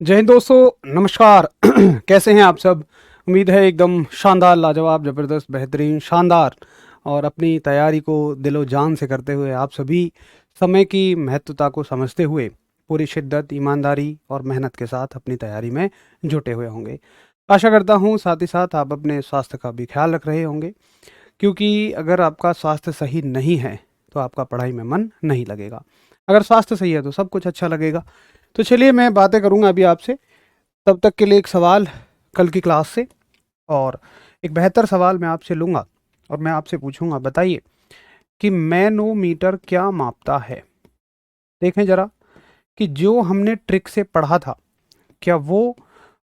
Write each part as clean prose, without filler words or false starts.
जय हिंद दोस्तों, नमस्कार। कैसे हैं आप सब? उम्मीद है एकदम शानदार, लाजवाब, ज़बरदस्त, बेहतरीन, शानदार और अपनी तैयारी को दिलो जान से करते हुए आप सभी समय की महत्वता को समझते हुए पूरी शिद्दत, ईमानदारी और मेहनत के साथ अपनी तैयारी में जुटे हुए होंगे। आशा करता हूँ साथ ही साथ आप अपने स्वास्थ्य का भी ख्याल रख रहे होंगे, क्योंकि अगर आपका स्वास्थ्य सही नहीं है तो आपका पढ़ाई में मन नहीं लगेगा। अगर स्वास्थ्य सही है तो सब कुछ अच्छा लगेगा। तो चलिए मैं बातें करूंगा अभी आपसे। तब तक के लिए एक सवाल कल की क्लास से, और एक बेहतर सवाल मैं आपसे लूँगा और मैं आपसे पूछूंगा, बताइए कि मैनोमीटर क्या मापता है। देखें ज़रा कि जो हमने ट्रिक से पढ़ा था, क्या वो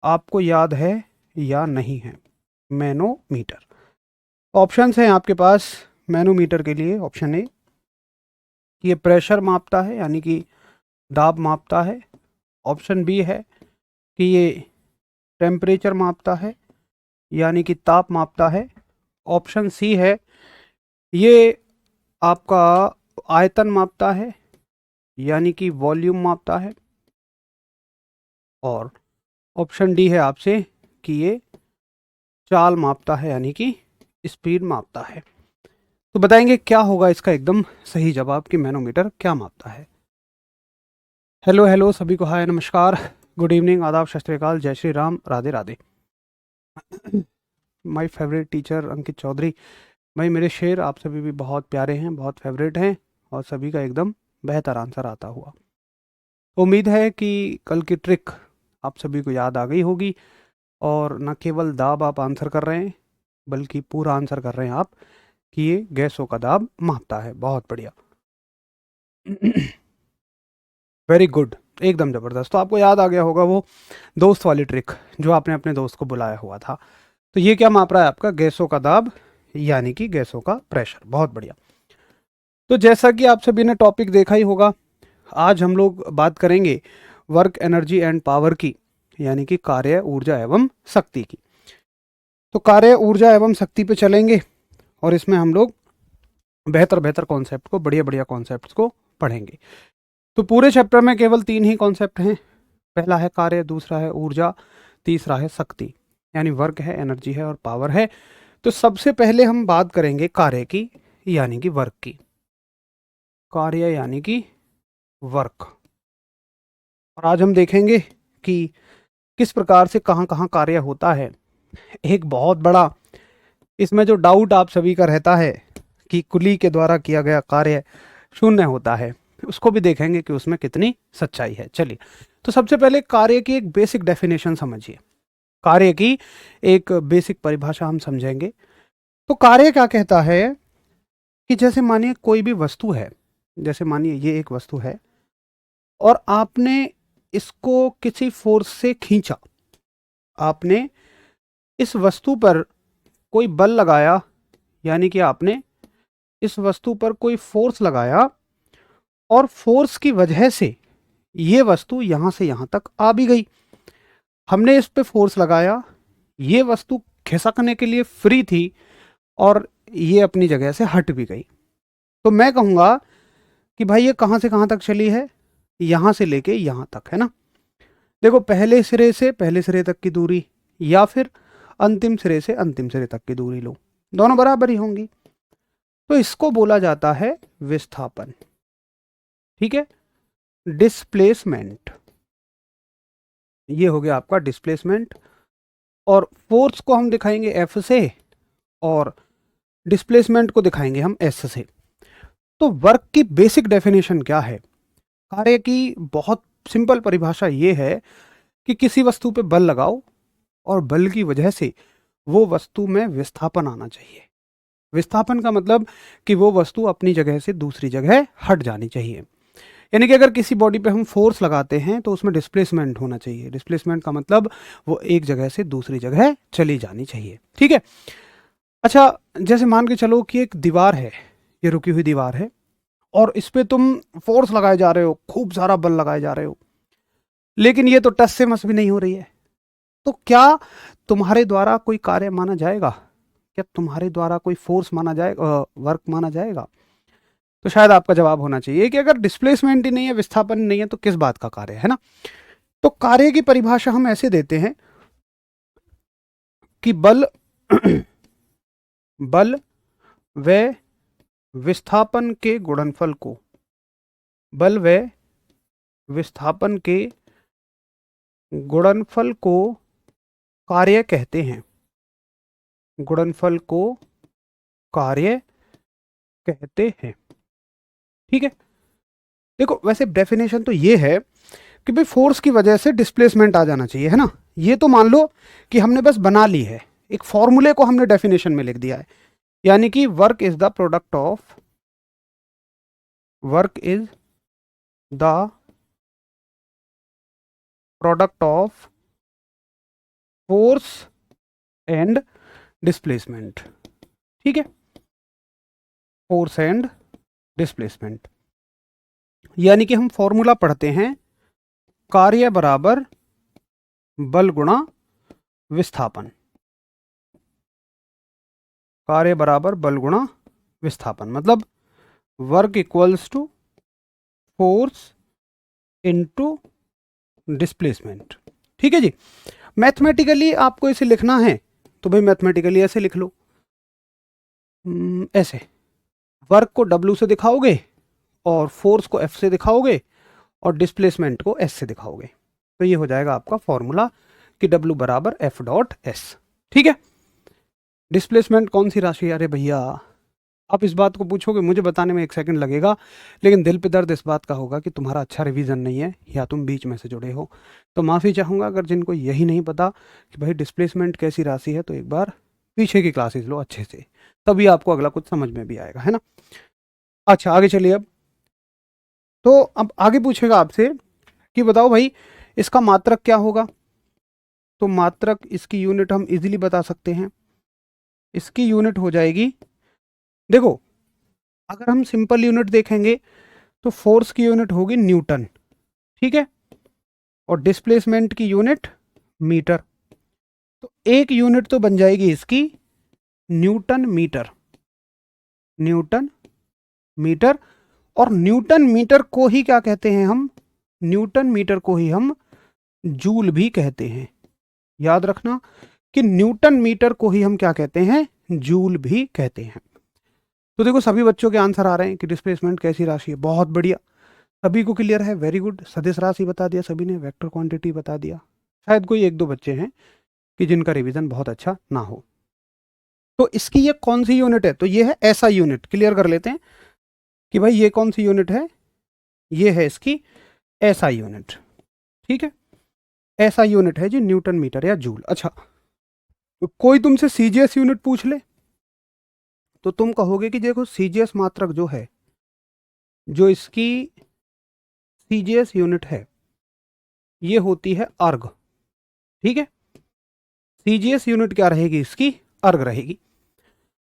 आपको याद है या नहीं है। मैनोमीटर, ऑप्शंस हैं आपके पास। मैनोमीटर के लिए ऑप्शन ए कि ये प्रेशर मापता है, यानी कि दाब मापता है। ऑप्शन बी है कि ये टेम्परेचर मापता है, यानी कि ताप मापता है। ऑप्शन सी है ये आपका आयतन मापता है, यानी कि वॉल्यूम मापता है। और ऑप्शन डी है आपसे कि ये चाल मापता है, यानी कि स्पीड मापता है। तो बताएंगे क्या होगा इसका एकदम सही जवाब कि मैनोमीटर क्या मापता है। हेलो हेलो सभी को, हाय, नमस्कार, गुड इवनिंग, आदाब, सत श्री अकाल, जय Shri Ram, Radhe Radhe. My favourite teacher Ankit Chaudhary. भाई मेरे शेर आप सभी भी बहुत प्यारे हैं, बहुत फेवरेट हैं और सभी का एकदम बेहतर आंसर आता हुआ। उम्मीद है कि कल की ट्रिक आप सभी को याद आ गई होगी और न केवल दाब आप आंसर कर रहे हैं, बल्कि पूरा आंसर कर रहे हैं आप कि ये गैसों का दाब मापता है। बहुत बढ़िया। वेरी गुड, एकदम ज़बरदस्त। तो आपको याद आ गया होगा वो दोस्त वाली ट्रिक जो आपने अपने दोस्त को बुलाया हुआ था। तो ये क्या माप रहा है आपका? गैसों का दाब, यानी कि गैसों का प्रेशर। बहुत बढ़िया। तो जैसा कि आप सभी ने टॉपिक देखा ही होगा, आज हम लोग बात करेंगे वर्क, एनर्जी एंड पावर की, यानी कि कार्य, ऊर्जा एवं शक्ति की। तो कार्य, ऊर्जा एवं शक्ति पे चलेंगे और इसमें हम लोग बेहतर बेहतर कॉन्सेप्ट को, बढ़िया बढ़िया कॉन्सेप्ट को पढ़ेंगे। तो पूरे चैप्टर में केवल 3 ही कॉन्सेप्ट हैं। पहला है कार्य, दूसरा है ऊर्जा, तीसरा है शक्ति, यानी वर्क है, एनर्जी है और पावर है। तो सबसे पहले हम बात करेंगे कार्य की, यानी कि वर्क की। कार्य यानी कि वर्क। और आज हम देखेंगे कि किस प्रकार से कहाँ कहाँ कार्य होता है। एक बहुत बड़ा इसमें जो डाउट आप सभी का रहता है कि कुली के द्वारा किया गया कार्य शून्य होता है, उसको भी देखेंगे कि उसमें कितनी सच्चाई है। चलिए, तो सबसे पहले कार्य की एक बेसिक डेफिनेशन समझिए। कार्य की एक बेसिक परिभाषा हम समझेंगे। तो कार्य क्या कहता है कि जैसे मानिए कोई भी वस्तु है, जैसे मानिए ये एक वस्तु है और आपने इसको किसी फोर्स से खींचा, आपने इस वस्तु पर कोई बल लगाया, यानी कि आपने इस वस्तु पर कोई फोर्स लगाया और फोर्स की वजह से ये वस्तु यहां से यहां तक आ भी गई। हमने इस पे फोर्स लगाया, ये वस्तु खिसकने के लिए फ्री थी और ये अपनी जगह से हट भी गई। तो मैं कहूंगा कि भाई ये कहां से कहां तक चली है? यहां से लेके यहां तक, है ना। देखो, पहले सिरे तक की दूरी या फिर अंतिम सिरे से अंतिम सिरे तक की दूरी लो, दोनों बराबर ही होंगी। तो इसको बोला जाता है विस्थापन। ठीक है, डिस्प्लेसमेंट, ये हो गया आपका डिस्प्लेसमेंट। और फोर्स को हम दिखाएंगे एफ से और डिस्प्लेसमेंट को दिखाएंगे हम एस से। तो वर्क की बेसिक डेफिनेशन क्या है? कार्य की बहुत सिंपल परिभाषा ये है कि किसी वस्तु पे बल लगाओ और बल की वजह से वो वस्तु में विस्थापन आना चाहिए। विस्थापन का मतलब कि वो वस्तु अपनी जगह से दूसरी जगह हट जानी चाहिए। यानी कि अगर किसी बॉडी पे हम फोर्स लगाते हैं तो उसमें डिस्प्लेसमेंट होना चाहिए। डिस्प्लेसमेंट का मतलब वो एक जगह से दूसरी जगह चली जानी चाहिए। ठीक है। अच्छा, जैसे मान के चलो कि एक दीवार है, ये रुकी हुई दीवार है और इस पे तुम फोर्स लगाए जा रहे हो, खूब सारा बल लगाए जा रहे हो, लेकिन ये तो टस से मस भी नहीं हो रही है। तो क्या तुम्हारे द्वारा कोई कार्य माना जाएगा? क्या तुम्हारे द्वारा कोई फोर्स माना जाएगा, वर्क माना जाएगा? तो शायद आपका जवाब होना चाहिए कि अगर डिस्प्लेसमेंट ही नहीं है, विस्थापन नहीं है, तो किस बात का कार्य है ना। तो कार्य की परिभाषा हम ऐसे देते हैं कि बल बल व विस्थापन के गुणनफल को, बल व विस्थापन के गुणनफल को कार्य कहते हैं, गुणनफल को कार्य कहते हैं। ठीक है, देखो वैसे डेफिनेशन तो ये है कि भाई फोर्स की वजह से डिस्प्लेसमेंट आ जाना चाहिए, है ना। ये तो मान लो कि हमने बस बना ली है, एक फॉर्मूले को हमने डेफिनेशन में लिख दिया है, यानी कि work is the product of, work is the product of force and displacement. ठीक है, फोर्स एंड डिस्प्लेसमेंट, यानी कि हम फॉर्मूला पढ़ते हैं कार्य बराबर बल गुणा विस्थापन, कार्य बराबर बल गुणा विस्थापन, मतलब work equals to force into displacement. ठीक है जी, मैथमेटिकली आपको इसे लिखना है तो भाई मैथमेटिकली ऐसे लिख लो, ऐसे वर्क को W से दिखाओगे और फोर्स को F से दिखाओगे और डिस्प्लेसमेंट को S से दिखाओगे, तो ये हो जाएगा आपका फॉर्मूला कि W बराबर F डॉट S। ठीक है, डिस्प्लेसमेंट कौन सी राशि है? अरे भैया आप इस बात को पूछोगे, मुझे बताने में 1 सेकंड लगेगा, लेकिन दिल पे दर्द इस बात का होगा कि तुम्हारा अच्छा रिवीजन नहीं है या तुम बीच में से जुड़े हो, तो माफ़ी चाहूँगा अगर जिनको यही नहीं पता कि भाई डिस्प्लेसमेंट कैसी राशि है, तो एक बार पीछे की क्लासेस लो अच्छे से, तभी आपको अगला कुछ समझ में भी आएगा, है ना। अच्छा आगे चलिए, अब आगे पूछेगा आपसे कि बताओ भाई इसका मात्रक क्या होगा, तो मात्रक इसकी यूनिट हम इजीली बता सकते हैं, इसकी यूनिट हो जाएगी, देखो अगर हम सिंपल यूनिट देखेंगे तो फोर्स की यूनिट होगी न्यूटन, ठीक है, और डिस्प्लेसमेंट की यूनिट मीटर, तो एक यूनिट तो बन जाएगी इसकी न्यूटन मीटर, न्यूटन मीटर, और न्यूटन मीटर को ही क्या कहते हैं हम, न्यूटन मीटर को ही हम जूल भी कहते हैं। याद रखना कि न्यूटन मीटर को ही हम क्या कहते हैं, जूल भी कहते हैं। तो देखो सभी बच्चों के आंसर आ रहे हैं कि डिस्प्लेसमेंट कैसी राशि है, बहुत बढ़िया, सभी को क्लियर है, वेरी गुड। सदिश राशि बता दिया सभी ने, वेक्टर क्वांटिटी बता दिया, शायद कोई 1-2 बच्चे हैं कि जिनका रिवीजन बहुत अच्छा ना हो। तो इसकी ये कौन सी यूनिट है, तो ये है ऐसा यूनिट, क्लियर कर लेते हैं कि भाई ये कौन सी यूनिट है, ये है इसकी ऐसा यूनिट। ठीक है, ऐसा यूनिट है जी न्यूटन मीटर या जूल। अच्छा तो कोई तुमसे सीजीएस यूनिट पूछ ले तो तुम कहोगे कि देखो सीजीएस मात्रक जो है, जो इसकी सीजीएस यूनिट है ये होती है अर्ग। ठीक है, सीजीएस यूनिट क्या रहेगी इसकी, अर्ग रहेगी।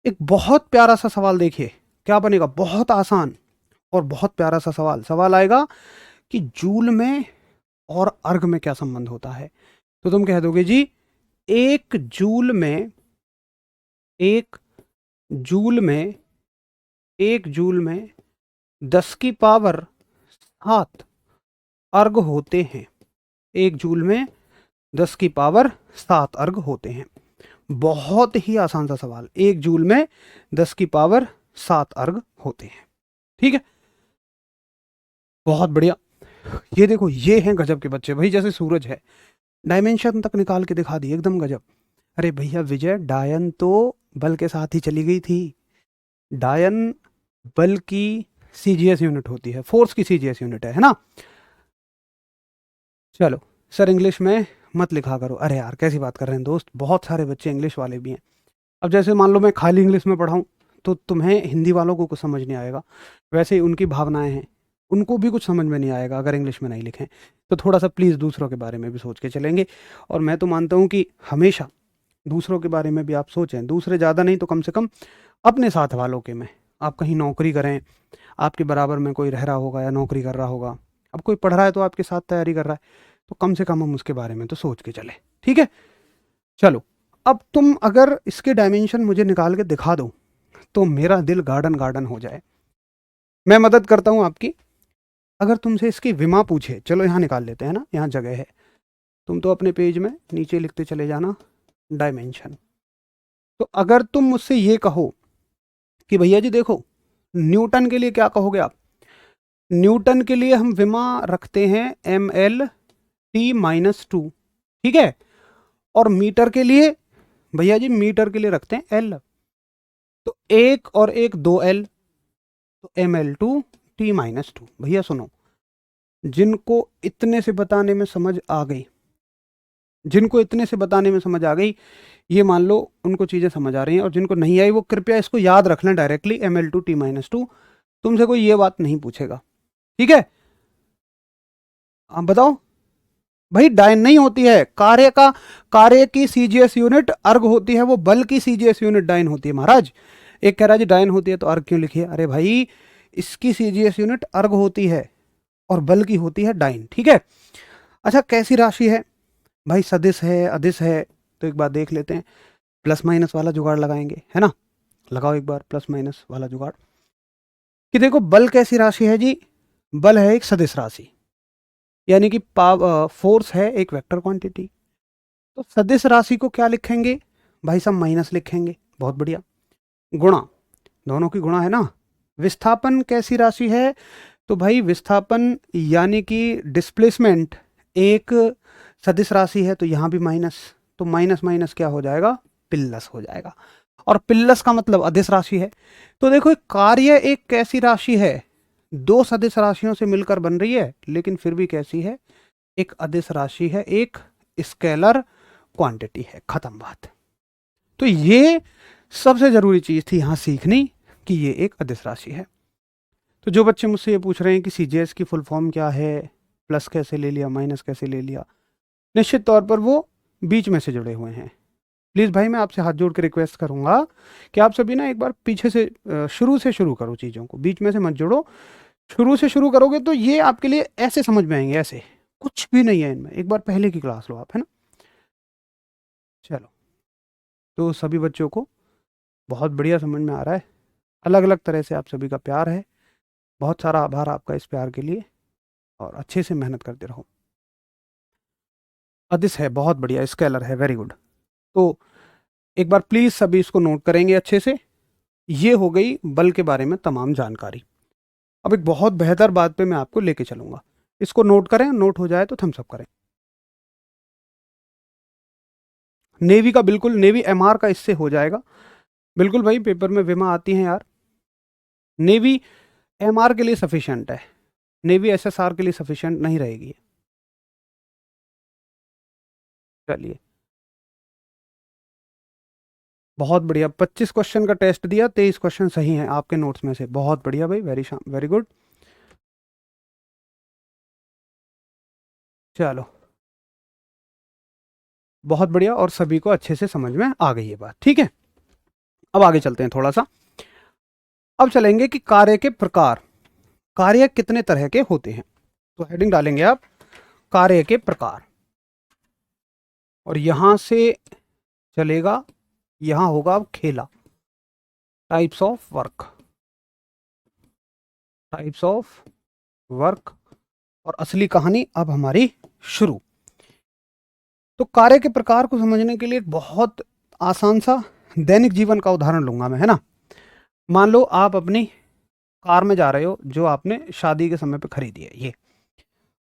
एक बहुत प्यारा सा सवाल देखिए क्या बनेगा, बहुत आसान और बहुत प्यारा सा सवाल, सवाल आएगा कि जूल में और अर्ग में क्या संबंध होता है, तो तुम कह दोगे जी एक जूल में, एक जूल में, एक जूल में 10 की पावर 7 अर्ग होते हैं, एक जूल में 10 की पावर 7 अर्ग होते हैं। बहुत ही आसान सा सवाल, एक जूल में 10 की पावर 7 अर्ग होते हैं। ठीक है, बहुत बढ़िया। ये देखो ये हैं गजब के बच्चे भाई, जैसे सूरज है, डायमेंशन तक निकाल के दिखा दी, एकदम गजब। अरे भैया विजय, डायन तो बल के साथ ही चली गई थी, डायन बल की सीजीएस यूनिट होती है, फोर्स की सीजीएस यूनिट है ना। चलो सर इंग्लिश में मत लिखा करो, अरे यार कैसी बात कर रहे हैं दोस्त, बहुत सारे बच्चे इंग्लिश वाले भी हैं। अब जैसे मान लो मैं खाली इंग्लिश में पढ़ाऊँ तो तुम्हें हिंदी वालों को कुछ समझ नहीं आएगा, वैसे ही उनकी भावनाएं हैं, उनको भी कुछ समझ में नहीं आएगा अगर इंग्लिश में नहीं लिखें। तो थोड़ा सा प्लीज़ दूसरों के बारे में भी सोच के चलेंगे, और मैं तो मानता हूँ कि हमेशा दूसरों के बारे में भी आप सोचें, दूसरे ज़्यादा नहीं तो कम से कम अपने साथ वालों के में। आप कहीं नौकरी करें, आपके बराबर में कोई रह रहा होगा या नौकरी कर रहा होगा, अब कोई पढ़ रहा है तो आपके साथ तैयारी कर रहा है, तो कम से कम हम उसके बारे में तो सोच के चले। ठीक है, चलो अब तुम अगर इसके डायमेंशन मुझे निकाल के दिखा दो तो मेरा दिल गार्डन गार्डन हो जाए। मैं मदद करता हूँ आपकी, अगर तुमसे इसकी विमा पूछे, चलो यहाँ निकाल लेते हैं ना, यहाँ जगह है, तुम तो अपने पेज में नीचे लिखते चले जाना डायमेंशन। तो अगर तुम मुझसे ये कहो कि भैया जी देखो, न्यूटन के लिए क्या कहोगे आप? न्यूटन के लिए हम विमा रखते हैं mL/T-2, ठीक है। और मीटर के लिए, भैया जी मीटर के लिए रखते हैं L। तो एक और एक 2L, तो mL/T-2। भैया सुनो, जिनको इतने से बताने में समझ आ गई, जिनको इतने से बताने में समझ आ गई, ये मान लो उनको चीज़ें समझ आ रही हैं, और जिनको नहीं आई वो कृपया इसको याद रख लें डायरेक्टली, mL/T-2। तुमसे कोई ये बात नहीं पूछेगा, ठीक है। आप बताओ भाई, डायन नहीं होती है कार्य का, कार्य की सीजीएस यूनिट अर्ग होती है, वो बल की सीजीएस यूनिट डायन होती है महाराज। एक कह रहा है जी डायन होती है तो अर्ग क्यों लिखिए? अरे भाई, इसकी सीजीएस यूनिट अर्ग होती है और बल की होती है डायन, ठीक है। अच्छा, कैसी राशि है भाई? सदिश है, अदिश है? तो एक बार देख लेते हैं, प्लस माइनस वाला जुगाड़ लगाएंगे, है ना। लगाओ एक बार प्लस माइनस वाला जुगाड़, कि देखो बल कैसी राशि है जी? बल है एक सदिश राशि, यानी कि फोर्स है एक वेक्टर क्वांटिटी। तो सदिश राशि को क्या लिखेंगे भाई साहब? माइनस लिखेंगे, बहुत बढ़िया। गुणा, दोनों की गुणा है ना। विस्थापन कैसी राशि है? तो भाई विस्थापन यानी कि डिस्प्लेसमेंट एक सदिश राशि है, तो यहां भी माइनस, तो माइनस माइनस क्या हो जाएगा? प्लस हो जाएगा। और प्लस का मतलब अदिश राशि है। तो देखो कार्य एक कैसी राशि है? दो सदिश राशियों से मिलकर बन रही है, लेकिन फिर भी कैसी है? एक अदिश राशि है, एक स्केलर क्वांटिटी है, खत्म बात। तो ये सबसे जरूरी चीज थी यहां सीखनी, कि ये एक अदिश राशि है। तो जो बच्चे मुझसे ये पूछ रहे हैं कि सीजीएस की फुल फॉर्म क्या है, प्लस कैसे ले लिया, माइनस कैसे ले लिया, निश्चित तौर पर वो बीच में से जुड़े हुए हैं। प्लीज़ भाई, मैं आपसे हाथ जोड़ के रिक्वेस्ट करूंगा कि आप सभी ना एक बार पीछे से शुरू से शुरू करो चीज़ों को, बीच में से मत जोड़ो। शुरू से शुरू करोगे तो ये आपके लिए ऐसे समझ में आएंगे, ऐसे कुछ भी नहीं है इनमें। एक बार पहले की क्लास लो आप, है ना। चलो, तो सभी बच्चों को बहुत बढ़िया समझ में आ रहा है, अलग अलग तरह से आप सभी का प्यार है। बहुत सारा आभार आपका इस प्यार के लिए, और अच्छे से मेहनत करते रहो। अदिश है, बहुत बढ़िया, स्केलर है, वेरी गुड। तो एक बार प्लीज सभी इसको नोट करेंगे अच्छे से। ये हो गई बल के बारे में तमाम जानकारी। अब एक बहुत बेहतर बात पे मैं आपको लेके चलूंगा, इसको नोट करें, नोट हो जाए तो थम्स अप करें। नेवी का, बिल्कुल नेवी एमआर का इससे हो जाएगा, बिल्कुल भाई, पेपर में विमा आती हैं यार। नेवी एमआर के लिए सफिशिएंट है, नेवी एसएसआर के लिए सफिशिएंट नहीं रहेगी। चलिए, बहुत बढ़िया, 25 क्वेश्चन का टेस्ट दिया, 23 क्वेश्चन सही हैं आपके नोट्स में से, बहुत बढ़िया भाई, वेरी गुड। चलो, बहुत बढ़िया, और सभी को अच्छे से समझ में आ गई ये बात, ठीक है। अब आगे चलते हैं थोड़ा सा। अब चलेंगे कि कार्य के प्रकार, कार्य कितने तरह के होते हैं। तो हेडिंग डालेंगे आप, कार्य के प्रकार, और यहां से चलेगा, यहां होगा अब खेला, types of work, types of work, और असली कहानी अब हमारी शुरू। तो कार्य के प्रकार को समझने के लिए एक बहुत आसान सा दैनिक जीवन का उदाहरण लूंगा मैं, है ना। मान लो आप अपनी कार में जा रहे हो, जो आपने शादी के समय पे खरीदी है। ये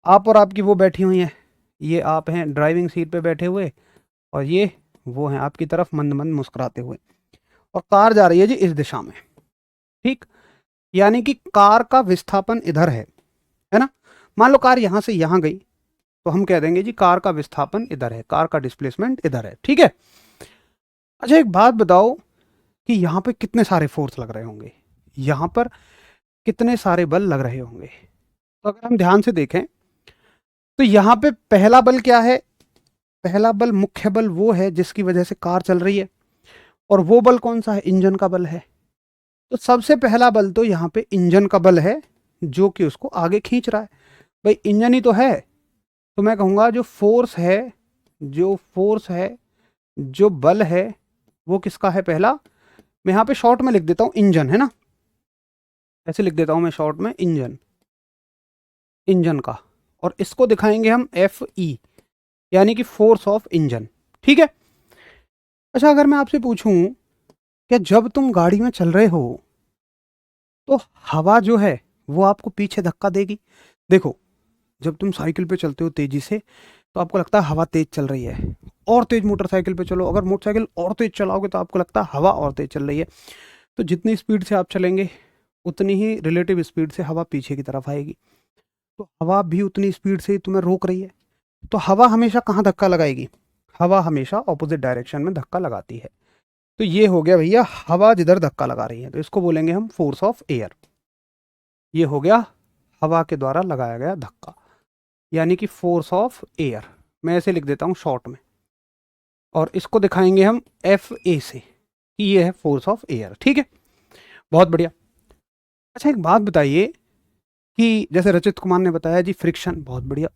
आप और आपकी वो बैठी हुई हैं, ये आप हैं ड्राइविंग सीट पे बैठे हुए, और ये वो हैं आपकी तरफ मंद मंद मुस्कुराते हुए, और कार जा रही है जी इस दिशा में, ठीक। यानी कि कार का विस्थापन इधर है ना। मान लो कार यहां से यहां गई, तो हम कह देंगे जी कार का विस्थापन इधर है, कार का डिस्प्लेसमेंट इधर है, ठीक है। अच्छा, एक बात बताओ कि यहाँ पे कितने सारे फोर्स लग रहे होंगे, यहाँ पर कितने सारे बल लग रहे होंगे। तो अगर हम ध्यान से देखें, तो यहाँ पे पहला बल क्या है? पहला बल, मुख्य बल, वो है जिसकी वजह से कार चल रही है। और वो बल कौन सा है? इंजन का बल है। तो सबसे पहला बल तो यहाँ पे इंजन का बल है, जो कि उसको आगे खींच रहा है। भाई इंजन ही तो है। तो मैं कहूँगा जो फोर्स है, जो फोर्स है, जो बल है, वो किसका है? पहला, मैं यहाँ पे शॉर्ट में लिख देता हूँ इंजन, है ना, ऐसे लिख देता हूँ मैं शॉर्ट में इंजन, इंजन का। और इसको दिखाएंगे हम एफ ई, यानी कि फोर्स ऑफ इंजन। ठीक है। अच्छा, अगर मैं आपसे पूछूं कि जब तुम गाड़ी में चल रहे हो तो हवा जो है वो आपको पीछे धक्का देगी। देखो, जब तुम साइकिल पे चलते हो तेजी से तो आपको लगता है हवा तेज चल रही है, और तेज मोटरसाइकिल पे चलो, अगर मोटरसाइकिल और तेज चलाओगे तो आपको लगता है हवा और तेज चल रही है। तो जितनी स्पीड से आप चलेंगे उतनी ही रिलेटिव स्पीड से हवा पीछे की तरफ आएगी। तो हवा भी उतनी स्पीड से ही तुम्हें रोक रही है। तो हवा हमेशा कहाँ धक्का लगाएगी? हवा हमेशा ऑपोजिट डायरेक्शन में धक्का लगाती है। तो ये हो गया भैया, हवा जिधर धक्का लगा रही है तो इसको बोलेंगे हम फोर्स ऑफ एयर। ये हो गया हवा के द्वारा लगाया गया धक्का, यानी कि फोर्स ऑफ एयर। मैं ऐसे लिख देता हूँ शॉर्ट में, और इसको दिखाएंगे हम एफ ए से कि ये है फोर्स ऑफ एयर। ठीक है, बहुत बढ़िया। अच्छा, एक बात बताइए कि जैसे रचित कुमार ने बताया जी फ्रिक्शन, बहुत बढ़िया।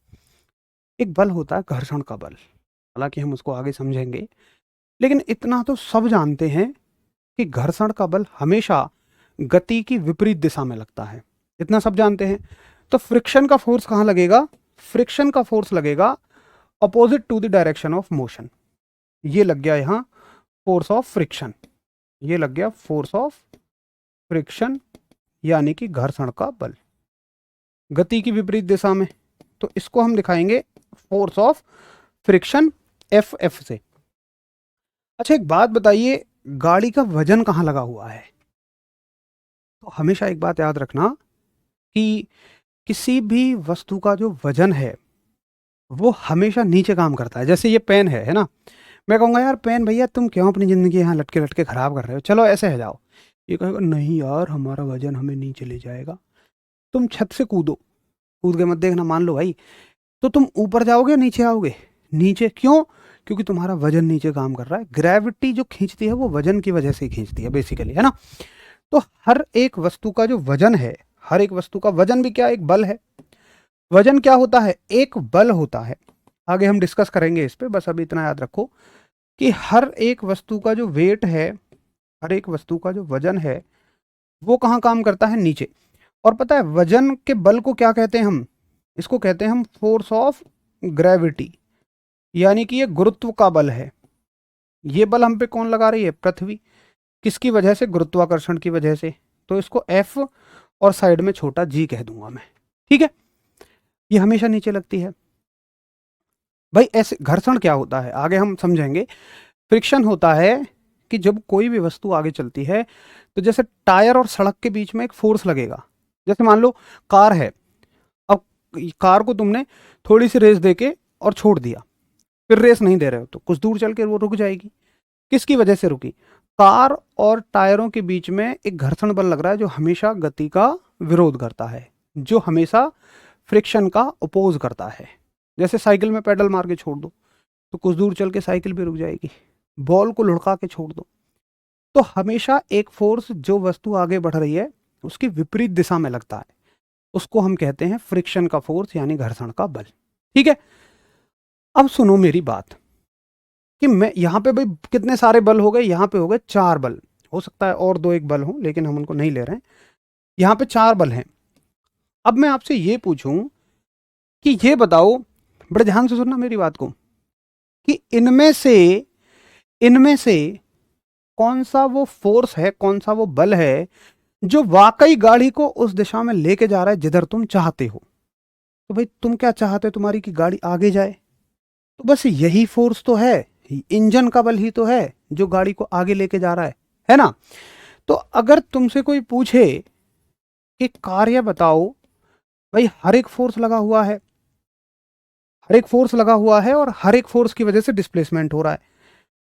एक बल होता है घर्षण का बल, हालांकि हम उसको आगे समझेंगे, लेकिन इतना तो सब जानते हैं कि घर्षण का बल हमेशा गति की विपरीत दिशा में लगता है। इतना सब जानते हैं। तो फ्रिक्शन का फोर्स कहाँ लगेगा? फ्रिक्शन का फोर्स लगेगा opposite to the direction of motion. ये लग गया यहाँ फोर्स ऑफ फ्रिक्शन, ये लग गया फोर्स ऑफ फ्रिक्शन, यानी कि घर्षण का बल गति की विपरीत दिशा में। तो इसको हम दिखाएंगे force of friction, F F से। अच्छा, एक बात बताइए, गाड़ी का वजन कहाँ लगा हुआ है? तो हमेशा एक बात याद रखना कि किसी भी वस्तु का जो वजन है वो हमेशा नीचे काम करता है। जैसे ये पेन है ना, मैं कहूँगा यार पेन भैया तुम क्यों अपनी ज़िंदगी यहाँ लटके लटके ख़राब कर रहे हो, चलो ऐसे है जाओ। ये कहेगा नहीं यार हमारा वजन हमें नीचे ले जाएगा। तुम छत से कूदो, कूद के मत देखना, मान लो भाई, तो तुम ऊपर जाओगे नीचे आओगे? नीचे। क्यों? क्योंकि तुम्हारा वजन नीचे काम कर रहा है। ग्रेविटी जो खींचती है वो वजन की वजह से ही खींचती है बेसिकली, है ना। तो हर एक वस्तु का जो वजन है, हर एक वस्तु का वजन भी क्या, एक बल है। वजन क्या होता है? एक बल होता है। आगे हम डिस्कस करेंगे इस पे, बस अभी इतना याद रखो कि हर एक वस्तु का जो वेट है, हर एक वस्तु का जो वजन है वो कहाँ काम करता है? नीचे। और पता है वजन के बल को क्या कहते हैं हम? इसको कहते हैं हम फोर्स ऑफ ग्रेविटी, यानी कि ये गुरुत्व का बल है। ये बल हम पे कौन लगा रही है? पृथ्वी। किसकी वजह से? गुरुत्वाकर्षण की वजह से। तो इसको एफ और साइड में छोटा जी कह दूंगा मैं। ठीक है, ये हमेशा नीचे लगती है। भाई ऐसे घर्षण क्या होता है आगे हम समझेंगे। फ्रिक्शन होता है कि जब कोई भी वस्तु आगे चलती है तो जैसे टायर और सड़क के बीच में एक फोर्स लगेगा। जैसे मान लो कार है, अब कार को तुमने थोड़ी सी रेस देके और छोड़ दिया, फिर रेस नहीं दे रहे हो तो कुछ दूर चल के वो रुक जाएगी। किसकी वजह से रुकी? कार और टायरों के बीच में एक घर्षण बल लग रहा है जो हमेशा गति का विरोध करता है, जो हमेशा फ्रिक्शन का अपोज करता है। जैसे साइकिल में पेडल मार के छोड़ दो तो कुछ दूर चल के साइकिल भी रुक जाएगी। बॉल को लुढ़का के छोड़ दो तो हमेशा एक फोर्स जो वस्तु आगे बढ़ रही है उसकी विपरीत दिशा में लगता है, उसको हम कहते हैं फ्रिक्शन का फोर्स, यानी घर्षण का बल। ठीक है, अब सुनो मेरी बात कि मैं यहाँ पे भाई कितने सारे बल हो गए? यहाँ पे हो गए 4 बल, हो सकता है और 2 एक बल हो लेकिन हम उनको नहीं ले रहे हैं। यहाँ पे 4 बल हैं। अब मैं आपसे ये पूछूं कि ये बताओ, बड़े ध्यान से सुनना मेरी बात को, कि इनमें से कौन सा वो फोर्स है, कौन सा वो बल है जो वाकई गाड़ी को उस दिशा में लेके जा रहा है जिधर तुम चाहते हो? तो भाई तुम क्या चाहते हो? तुम्हारी की गाड़ी आगे जाए। तो बस यही फोर्स तो है, इंजन का बल ही तो है जो गाड़ी को आगे लेके जा रहा है ना। तो अगर तुमसे कोई पूछे कि कार्य बताओ, भाई हर एक फोर्स लगा हुआ है, हर एक फोर्स लगा हुआ है और हर एक फोर्स की वजह से डिस्प्लेसमेंट हो रहा है।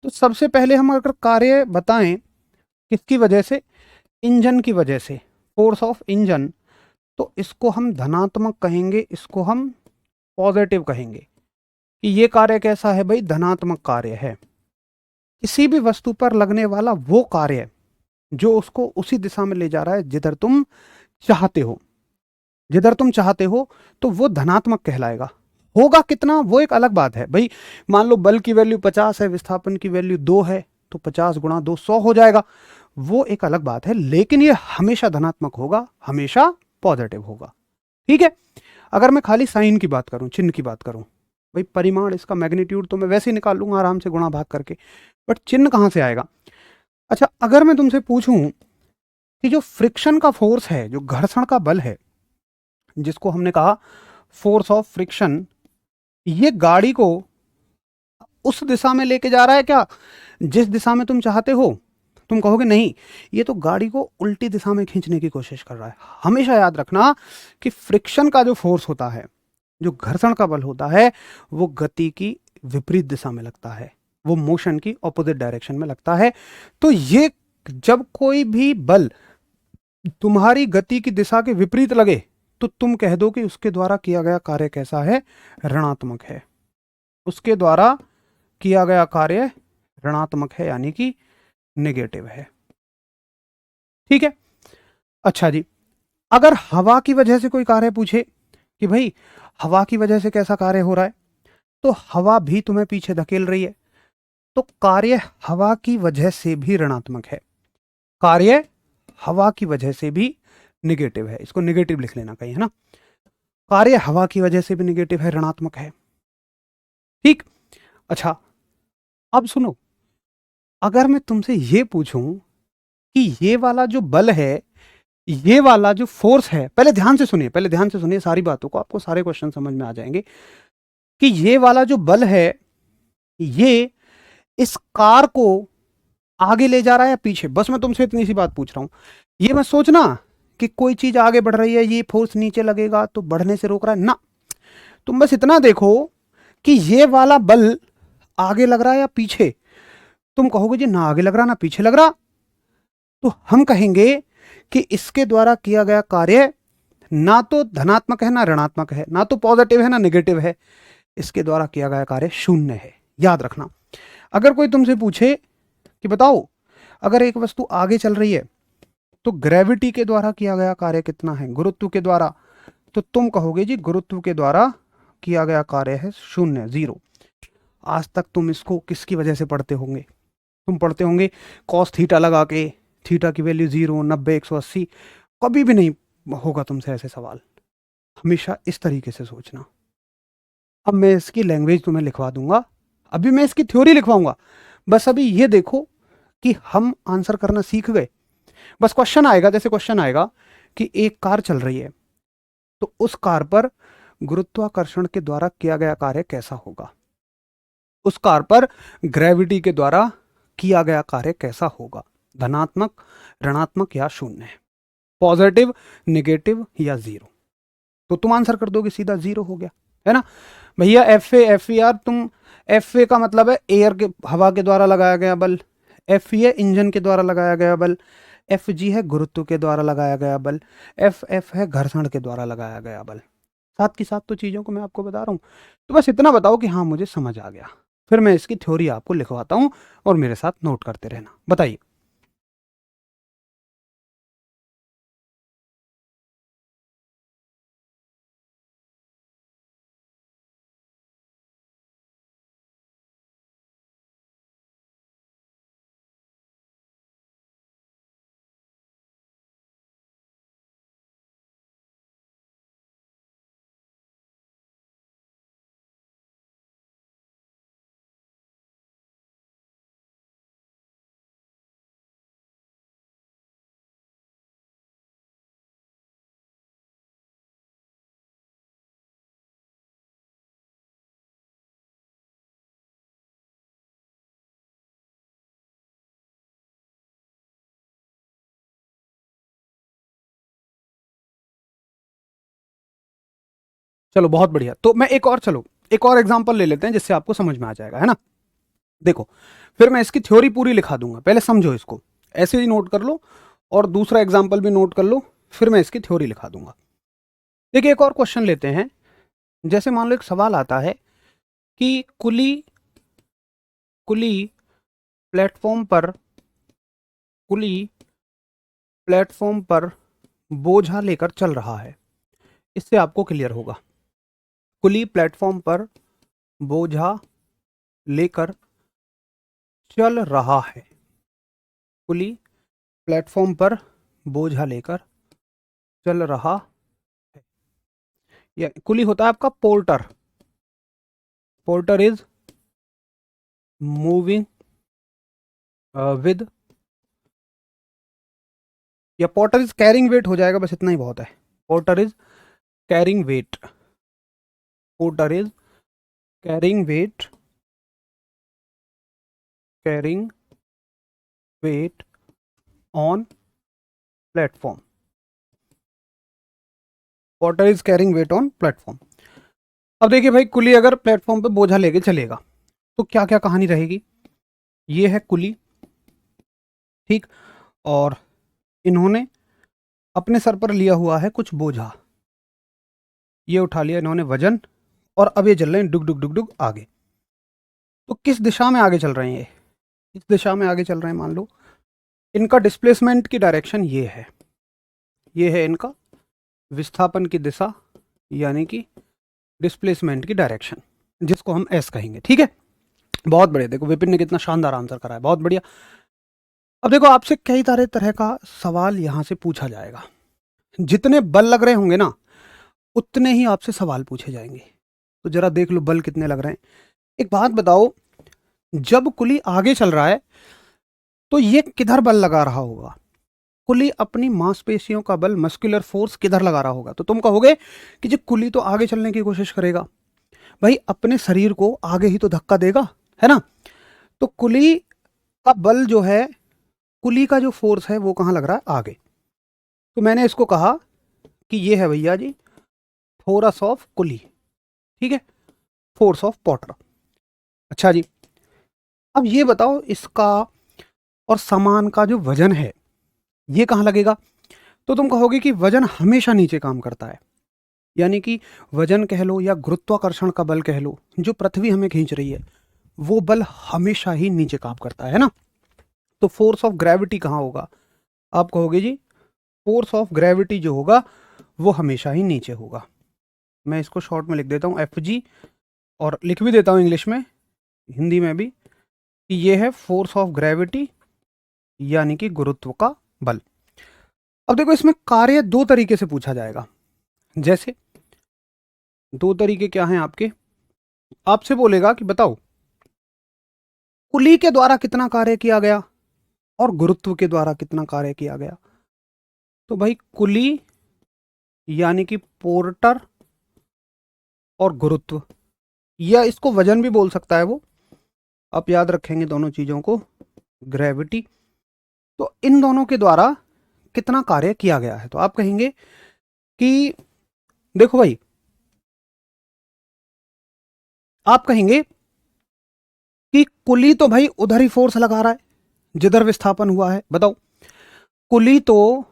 तो सबसे पहले हम अगर कार्य बताएं किसकी वजह से? इंजन की वजह से, फोर्स ऑफ इंजन, तो इसको हम धनात्मक कहेंगे, इसको हम पॉजिटिव कहेंगे कि ये कार्य कैसा है भाई? धनात्मक कार्य है। किसी भी वस्तु पर लगने वाला वो कार्य जो उसको उसी दिशा में ले जा रहा है जिधर तुम चाहते हो, जिधर तुम चाहते हो, तो वो धनात्मक कहलाएगा। होगा कितना वो एक अलग बात है भाई। मान लो बल की वैल्यू 50 है, विस्थापन की वैल्यू 2 है, तो 50 गुणा 2 100 हो जाएगा, वो एक अलग बात है, लेकिन ये हमेशा धनात्मक होगा, हमेशा पॉजिटिव होगा। ठीक है, अगर मैं खाली साइन की बात करूं, चिन्ह की बात करूं, भाई परिमाण, इसका मैग्नीट्यूड तो मैं वैसे ही निकाल लूंगा आराम से गुणा भाग करके, बट चिन्ह कहाँ से आएगा? अच्छा, अगर मैं तुमसे पूछूं कि जो फ्रिक्शन का फोर्स है, जो घर्षण का बल है, जिसको हमने कहा फोर्स ऑफ फ्रिक्शन, ये गाड़ी को उस दिशा में लेके जा रहा है क्या जिस दिशा में तुम चाहते हो? तुम कहोगे नहीं, ये तो गाड़ी को उल्टी दिशा में खींचने की कोशिश कर रहा है। हमेशा याद रखना कि फ्रिक्शन का जो फोर्स होता है, जो घर्षण का बल होता है, वो गति की विपरीत दिशा में लगता है, वो मोशन की ऑपोजिट डायरेक्शन में लगता है। तो ये जब कोई भी बल तुम्हारी गति की दिशा के विपरीत लगे तो तुम कह दो कि उसके द्वारा किया गया कार्य कैसा है? ऋणात्मक है। उसके द्वारा किया गया कार्य ऋणात्मक है, यानी कि नेगेटिव है। ठीक है। अच्छा जी, अगर हवा की वजह से कोई कार्य पूछे कि भाई हवा की वजह से कैसा कार्य हो रहा है, तो हवा भी तुम्हें पीछे धकेल रही है, तो कार्य हवा की वजह से भी ऋणात्मक है, कार्य हवा की वजह से भी निगेटिव है। इसको निगेटिव लिख लेना कहीं, है ना। कार्य हवा की वजह से भी निगेटिव है, ऋणात्मक है। ठीक। अच्छा, अब सुनो, अगर मैं तुमसे ये पूछूं कि ये वाला जो बल है, ये वाला जो फोर्स है, पहले ध्यान से सुनिए, पहले ध्यान से सुनिए सारी बातों को, आपको सारे क्वेश्चन समझ में आ जाएंगे कि ये वाला जो बल है, ये इस कार को आगे ले जा रहा है या पीछे। बस मैं तुमसे इतनी सी बात पूछ रहा हूं। ये मत सोचना कि कोई चीज आगे बढ़ रही है, ये फोर्स नीचे लगेगा तो बढ़ने से रोक रहा है ना। तुम बस इतना देखो कि ये वाला बल आगे लग रहा है या पीछे। तुम कहोगे जी ना आगे लग रहा ना पीछे लग रहा, तो हम कहेंगे कि इसके द्वारा किया गया कार्य ना तो धनात्मक है ना ऋणात्मक है, ना तो पॉजिटिव है ना नेगेटिव है, इसके द्वारा किया गया कार्य शून्य है। याद रखना, अगर कोई तुमसे पूछे कि बताओ अगर एक वस्तु आगे चल रही है तो ग्रेविटी के द्वारा किया गया कार्य कितना है, गुरुत्व के द्वारा, तो तुम कहोगे जी गुरुत्व के द्वारा किया गया कार्य है शून्य, जीरो। आज तक तुम इसको किसकी वजह से पढ़ते होंगे? तुम पढ़ते होंगे कॉस थीटा लगा के, थीटा की वैल्यू 0, 90, 180। कभी भी नहीं होगा तुमसे ऐसे सवाल, हमेशा इस तरीके से सोचना। अब मैं इसकी लैंग्वेज तुम्हें लिखवा दूंगा, अभी मैं इसकी थ्योरी लिखवाऊंगा। बस अभी ये देखो कि हम आंसर करना सीख गए। बस क्वेश्चन आएगा, जैसे क्वेश्चन आएगा कि एक कार चल रही है तो उस कार पर गुरुत्वाकर्षण के द्वारा किया गया कार्य कैसा होगा, उस कार पर ग्रेविटी के द्वारा किया गया कार्य कैसा होगा, धनात्मक, ऋणात्मक या शून्य, पॉजिटिव, नेगेटिव या जीरो। तो तुम आंसर कर दोगे सीधा, जीरो हो गया, है ना भैया। F A F E R, तुम एफ ए का मतलब है एयर के, हवा के द्वारा लगाया गया बल, एफ ई है इंजन के द्वारा लगाया गया बल, एफ जी है गुरुत्व के द्वारा लगाया गया बल, एफ एफ है घर्षण के द्वारा लगाया गया बल। साथ के साथ तो चीज़ों को मैं आपको बता रहा हूँ, तो बस इतना बताओ कि हाँ मुझे समझ आ गया, फिर मैं इसकी थ्योरी आपको लिखवाता हूँ और मेरे साथ नोट करते रहना। बताइए। चलो बहुत बढ़िया, तो मैं एक और, चलो एक और एग्जांपल ले लेते हैं जिससे आपको समझ में आ जाएगा, है ना। देखो, फिर मैं इसकी थ्योरी पूरी लिखा दूंगा, पहले समझो इसको, ऐसे ही नोट कर लो और दूसरा एग्जाम्पल भी नोट कर लो, फिर मैं इसकी थ्योरी लिखा दूंगा। देखिए एक और क्वेश्चन लेते हैं। जैसे मान लो एक सवाल आता है कि कुली कुली प्लेटफॉर्म पर कुली प्लेटफॉर्म पर बोझा लेकर चल रहा है। इससे आपको क्लियर होगा, कुली प्लेटफॉर्म पर बोझा लेकर चल रहा है, कुली प्लेटफॉर्म पर बोझा लेकर चल रहा है। या कुली होता है आपका porter, porter is moving with, या पोर्टर इज कैरिंग वेट हो जाएगा, बस इतना ही बहुत है। Porter is carrying weight, porter is carrying weight, carrying weight on platform, porter is carrying weight on platform. अब देखिए भाई, कुली अगर प्लेटफॉर्म पे बोझा लेके चलेगा तो क्या क्या कहानी रहेगी। ये है कुली, ठीक, और इन्होंने अपने सर पर लिया हुआ है कुछ बोझा, ये उठा लिया इन्होंने वजन, और अब ये चल रहे हैं डुग डुग डुग डुग आगे। तो किस दिशा में आगे चल रहे हैं ये, इस दिशा में आगे चल रहे हैं। मान लो इनका डिस्प्लेसमेंट की डायरेक्शन ये है इनका विस्थापन की दिशा, यानी कि डिस्प्लेसमेंट की डायरेक्शन, जिसको हम एस कहेंगे, ठीक है। बहुत बढ़िया, देखो विपिन ने कितना शानदार आंसर करा है, बहुत बढ़िया। अब देखो आपसे कई सारे तरह का सवाल यहां से पूछा जाएगा, जितने बल लग रहे होंगे ना उतने ही आपसे सवाल पूछे जाएंगे। तो जरा देख लो बल कितने लग रहे हैं। एक बात बताओ, जब कुली आगे चल रहा है तो ये किधर बल लगा रहा होगा, कुली अपनी मांसपेशियों का बल, मस्कुलर फोर्स किधर लगा रहा होगा। तो तुम कहोगे कि जो कुली तो आगे चलने की कोशिश करेगा, भाई अपने शरीर को आगे ही तो धक्का देगा, है ना। तो कुली का बल जो है, कुली का जो फोर्स है वो कहाँ लग रहा है, आगे। तो मैंने इसको कहा कि ये है भैया जी फोर्स ऑफ कुली, ठीक है, फोर्स ऑफ पोर्टर। अच्छा जी, अब ये बताओ इसका और सामान का जो वजन है ये कहाँ लगेगा। तो तुम कहोगे कि वजन हमेशा नीचे काम करता है, यानी कि वजन कह लो या गुरुत्वाकर्षण का बल कह लो, जो पृथ्वी हमें खींच रही है वो बल हमेशा ही नीचे काम करता है ना। तो फोर्स ऑफ ग्रेविटी कहाँ होगा, आप कहोगे जी फोर्स ऑफ ग्रेविटी जो होगा वो हमेशा ही नीचे होगा। मैं इसको शॉर्ट में लिख देता हूँ FG, और लिख भी देता हूँ इंग्लिश में, हिंदी में भी, कि ये है फोर्स ऑफ ग्रेविटी, यानी कि गुरुत्व का बल। अब देखो इसमें कार्य दो तरीके से पूछा जाएगा। जैसे दो तरीके क्या हैं आपके, आपसे बोलेगा कि बताओ कुली के द्वारा कितना कार्य किया गया और गुरुत्व के द्वारा कितना कार्य किया गया। तो भाई कुली यानी कि पोर्टर और गुरुत्व, या इसको वजन भी बोल सकता है वो, आप याद रखेंगे दोनों चीजों को, ग्रेविटी। तो इन दोनों के द्वारा कितना कार्य किया गया है। तो आप कहेंगे कि देखो भाई, आप कहेंगे कि कुली तो भाई उधर ही फोर्स लगा रहा है जिधर विस्थापन हुआ है। बताओ, कुली तो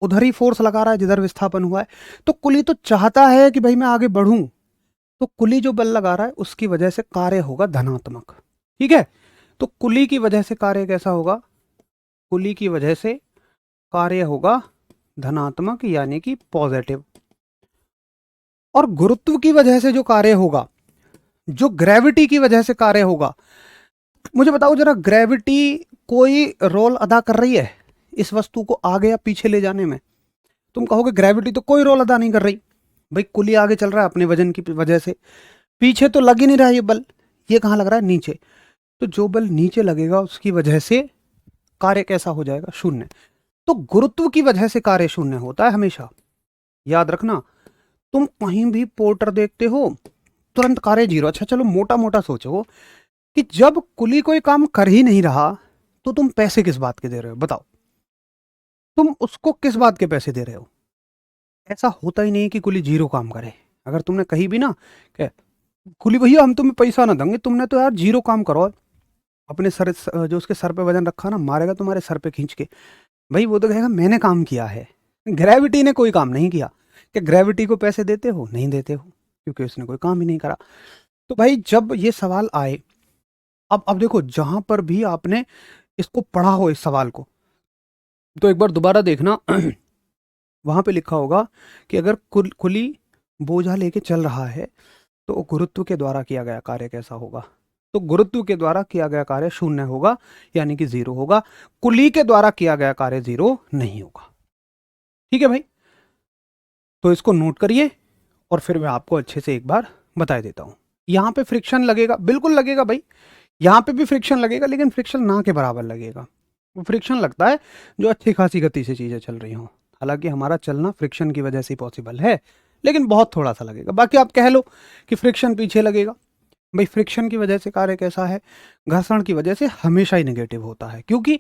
उधर ही फोर्स लगा रहा है जिधर विस्थापन हुआ है, तो कुली तो चाहता है कि भाई मैं आगे बढ़ूं, तो कुली जो बल लगा रहा है उसकी वजह से कार्य होगा धनात्मक, ठीक है। तो कुली की वजह से कार्य कैसा होगा, कुली की वजह से कार्य होगा धनात्मक, यानी कि पॉजिटिव। और गुरुत्व की वजह से जो कार्य होगा, जो ग्रेविटी की वजह से कार्य होगा, मुझे बताओ जरा, ग्रेविटी कोई रोल अदा कर रही है इस वस्तु को आगे या पीछे ले जाने में। तुम कहोगे ग्रेविटी तो कोई रोल अदा नहीं कर रही, भाई कुली आगे चल रहा है अपने वजन की वजह से, पीछे तो लग ही नहीं रहा ये बल, ये कहाँ लग रहा है, नीचे। तो जो बल नीचे लगेगा उसकी वजह से कार्य कैसा हो जाएगा, शून्य। तो गुरुत्व की वजह से कार्य शून्य होता है हमेशा, याद रखना। तुम कहीं भी पोर्टर देखते हो तुरंत कार्य जीरो। अच्छा चलो मोटा मोटा सोचो कि जब कुली कोई काम कर ही नहीं रहा तो तुम पैसे किस बात के दे रहे हो, बताओ, तुम उसको किस बात के पैसे दे रहे हो। ऐसा होता ही नहीं कि कुली जीरो काम करे। अगर तुमने कही भी ना कि कुली भैया हम तुम्हें पैसा ना देंगे, तुमने तो यार जीरो काम करो, अपने सर जो उसके सर पे वजन रखा ना मारेगा तुम्हारे सर पे खींच के, भाई वो तो कहेगा मैंने काम किया है। ग्रेविटी ने कोई काम नहीं किया। कि ग्रेविटी को पैसे देते हो, नहीं देते हो, क्योंकि उसने कोई काम ही नहीं करा। तो भाई जब ये सवाल आए, अब देखो जहां पर भी आपने इसको पढ़ा हो इस सवाल को, तो एक बार दोबारा देखना वहां पे लिखा होगा कि अगर कुली बोझा लेके चल रहा है तो गुरुत्व के द्वारा किया गया कार्य कैसा होगा। तो गुरुत्व के द्वारा किया गया कार्य शून्य होगा, यानी कि जीरो होगा। कुली के द्वारा किया गया कार्य जीरो नहीं होगा, ठीक है भाई। तो इसको नोट करिए और फिर मैं आपको अच्छे से एक बार बता देता हूं। यहाँ पे फ्रिक्शन लगेगा, बिल्कुल लगेगा भाई, यहाँ पे भी फ्रिक्शन लगेगा, लेकिन फ्रिक्शन ना के बराबर लगेगा। वो फ्रिक्शन लगता है जो अच्छी खासी गति से चीज़ें चल रही हों। हालांकि हमारा चलना फ्रिक्शन की वजह से ही पॉसिबल है, लेकिन बहुत थोड़ा सा लगेगा। बाकी आप कह लो कि फ्रिक्शन पीछे लगेगा, भाई फ्रिक्शन की वजह से कार्य कैसा है, घर्षण की वजह से हमेशा ही नेगेटिव होता है, क्योंकि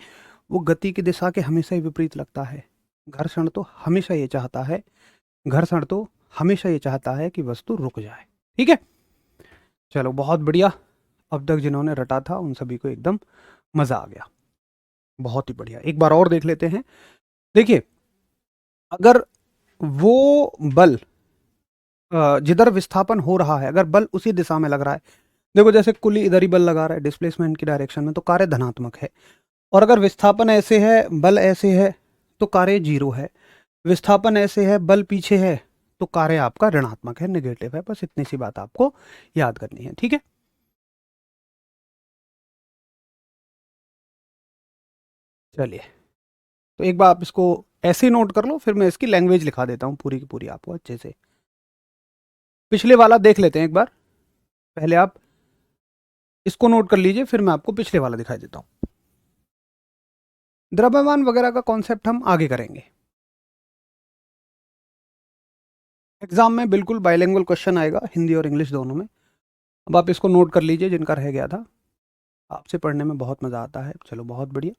वो गति की दिशा के हमेशा ही विपरीत लगता है। घर्षण तो हमेशा ये चाहता है, घर्षण तो हमेशा ये चाहता है कि वस्तु रुक जाए। ठीक है, चलो बहुत बढ़िया। अब तक जिन्होंने रटा था उन सभी को एकदम मजा आ गया, बहुत ही बढ़िया। एक बार और देख लेते हैं। देखिए, अगर वो बल जिधर विस्थापन हो रहा है, अगर बल उसी दिशा में लग रहा है, देखो जैसे कुली इधर ही बल लगा रहा है डिस्प्लेसमेंट की डायरेक्शन में, तो कार्य धनात्मक है। और अगर विस्थापन ऐसे है, बल ऐसे है, तो कार्य जीरो है। विस्थापन ऐसे है, बल पीछे है, तो कार्य आपका ऋणात्मक है, नेगेटिव है। बस इतनी सी बात आपको याद करनी है। ठीक है, चलिए, तो एक बार आप इसको ऐसे नोट कर लो, फिर मैं इसकी लैंग्वेज लिखा देता हूँ पूरी की पूरी आपको अच्छे से। पिछले वाला देख लेते हैं एक बार, पहले आप इसको नोट कर लीजिए, फिर मैं आपको पिछले वाला दिखाई देता हूँ। द्रव्यमान वगैरह का कॉन्सेप्ट हम आगे करेंगे। एग्जाम में बिल्कुल बाइलिंगुअल क्वेश्चन आएगा, हिंदी और इंग्लिश दोनों में। अब आप इसको नोट कर लीजिए, जिनका रह गया था। आपसे पढ़ने में बहुत मज़ा आता है। चलो बहुत बढ़िया,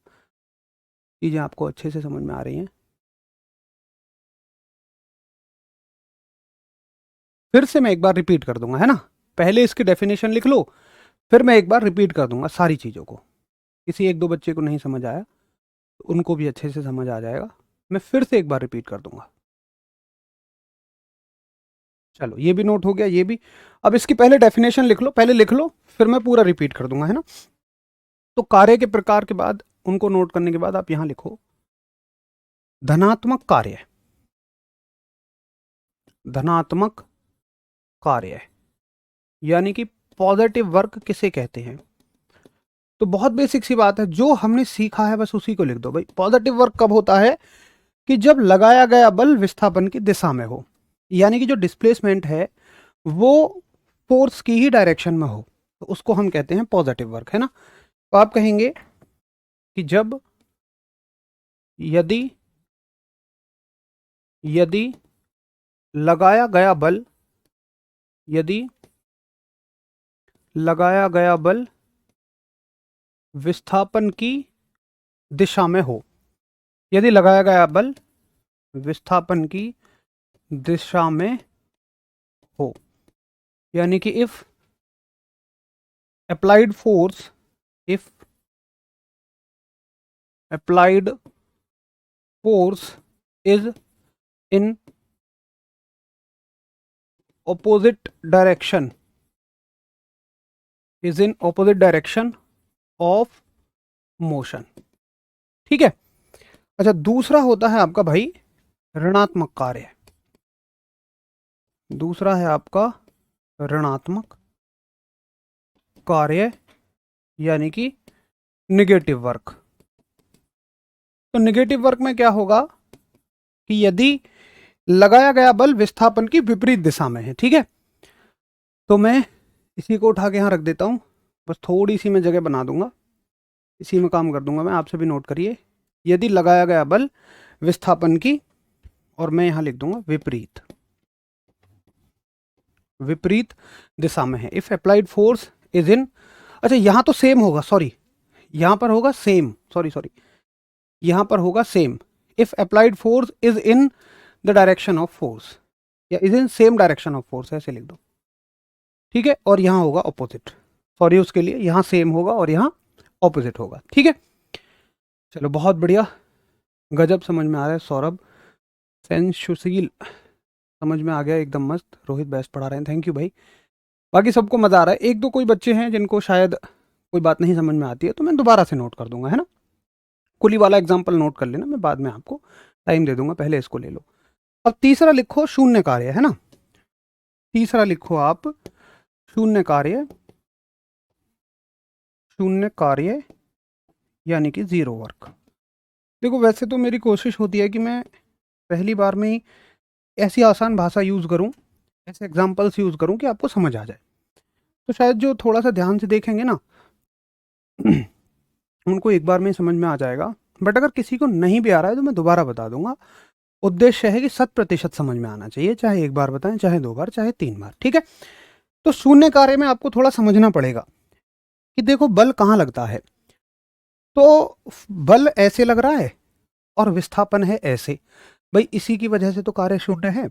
चीज़ें आपको अच्छे से समझ में आ रही हैं। फिर से मैं एक बार रिपीट कर दूंगा, है ना। पहले इसकी डेफिनेशन लिख लो, फिर मैं एक बार रिपीट कर दूंगा सारी चीज़ों को। किसी एक दो बच्चे को नहीं समझ आया तो उनको भी अच्छे से समझ आ जाएगा। मैं फिर से एक बार रिपीट कर दूंगा। चलो ये भी नोट हो गया, ये भी। अब इसकी पहले डेफिनेशन लिख लो, पहले लिख लो, फिर मैं पूरा रिपीट कर दूंगा, है ना। तो कार्य के प्रकार के बाद, उनको नोट करने के बाद आप यहां लिखो धनात्मक कार्य। धनात्मक कार्य यानी कि पॉजिटिव वर्क किसे कहते हैं। तो बहुत बेसिक सी बात है, जो हमने सीखा है बस उसी को लिख दो भाई। पॉजिटिव वर्क कब होता है, कि जब लगाया गया बल विस्थापन की दिशा में हो, यानी कि जो डिस्प्लेसमेंट है वो फोर्स की ही डायरेक्शन में हो, तो उसको हम कहते हैं पॉजिटिव वर्क, है ना। तो आप कहेंगे कि जब यदि यदि लगाया गया बल, यदि लगाया गया बल विस्थापन की दिशा में हो, यदि लगाया गया बल विस्थापन की दिशा में हो, यानी कि if applied force, if applied force is in opposite direction, is in opposite direction of motion। ठीक है। अच्छा, दूसरा होता है आपका भाई ऋणात्मक कार्य। दूसरा है आपका ऋणात्मक कार्य, यानी कि निगेटिव वर्क। तो निगेटिव वर्क में क्या होगा, कि यदि लगाया गया बल विस्थापन की विपरीत दिशा में है। ठीक है, तो मैं इसी को उठा के यहाँ रख देता हूँ, बस थोड़ी सी मैं जगह बना दूंगा, इसी में काम कर दूंगा मैं। आपसे भी नोट करिए, यदि लगाया गया बल विस्थापन की, और मैं यहाँ लिख दूंगा विपरीत, विपरीत दिशा में है। इफ अप्लाइड फोर्स इज इन, अच्छा यहाँ तो सेम होगा, सॉरी, यहाँ पर होगा सेम, सॉरी, यहाँ पर होगा same. If applied force is in the direction of force, या is in same direction of force, ऐसे लिख दो। ठीक है, और यहाँ होगा ऑपोजिट, सॉरी उसके लिए, यहाँ सेम होगा और यहाँ ऑपोजिट होगा। ठीक है, चलो बहुत बढ़िया, गजब समझ में आ रहा है सौरभ। सेंसुशील समझ में आ गया एकदम मस्त। रोहित बेस्ट पढ़ा रहे हैं, थैंक यू भाई। बाकी सबको मज़ा आ रहा है। एक दो कोई बच्चे हैं जिनको शायद कोई बात नहीं समझ में आती है, तो मैं दोबारा से नोट कर दूंगा, है ना। कुली वाला एग्जाम्पल नोट कर लेना, मैं बाद में आपको टाइम दे दूंगा, पहले इसको ले लो। अब तीसरा लिखो शून्य कार्य, है ना। तीसरा लिखो आप शून्य कार्य, शून्य कार्य यानी कि जीरो वर्क। देखो वैसे तो मेरी कोशिश होती है कि मैं पहली बार में ही ऐसी आसान भाषा यूज़ करूं, ऐसे एग्जाम्पल्स यूज़ करूं कि आपको समझ आ जाए। तो शायद जो थोड़ा सा ध्यान से देखेंगे ना उनको एक बार में समझ में आ जाएगा, बट अगर किसी को नहीं भी आ रहा है तो मैं दोबारा बता दूंगा। उद्देश्य है कि 100% समझ में आना चाहिए, चाहे एक बार बताएं, चाहे 2 बार, चाहे 3 बार, ठीक है। तो शून्य कार्य में आपको थोड़ा समझना पड़ेगा कि देखो बल कहाँ लगता है। तो बल ऐसे लग रहा है और विस्थापन है ऐसे, भाई इसी की वजह से तो कार्य शून्य है।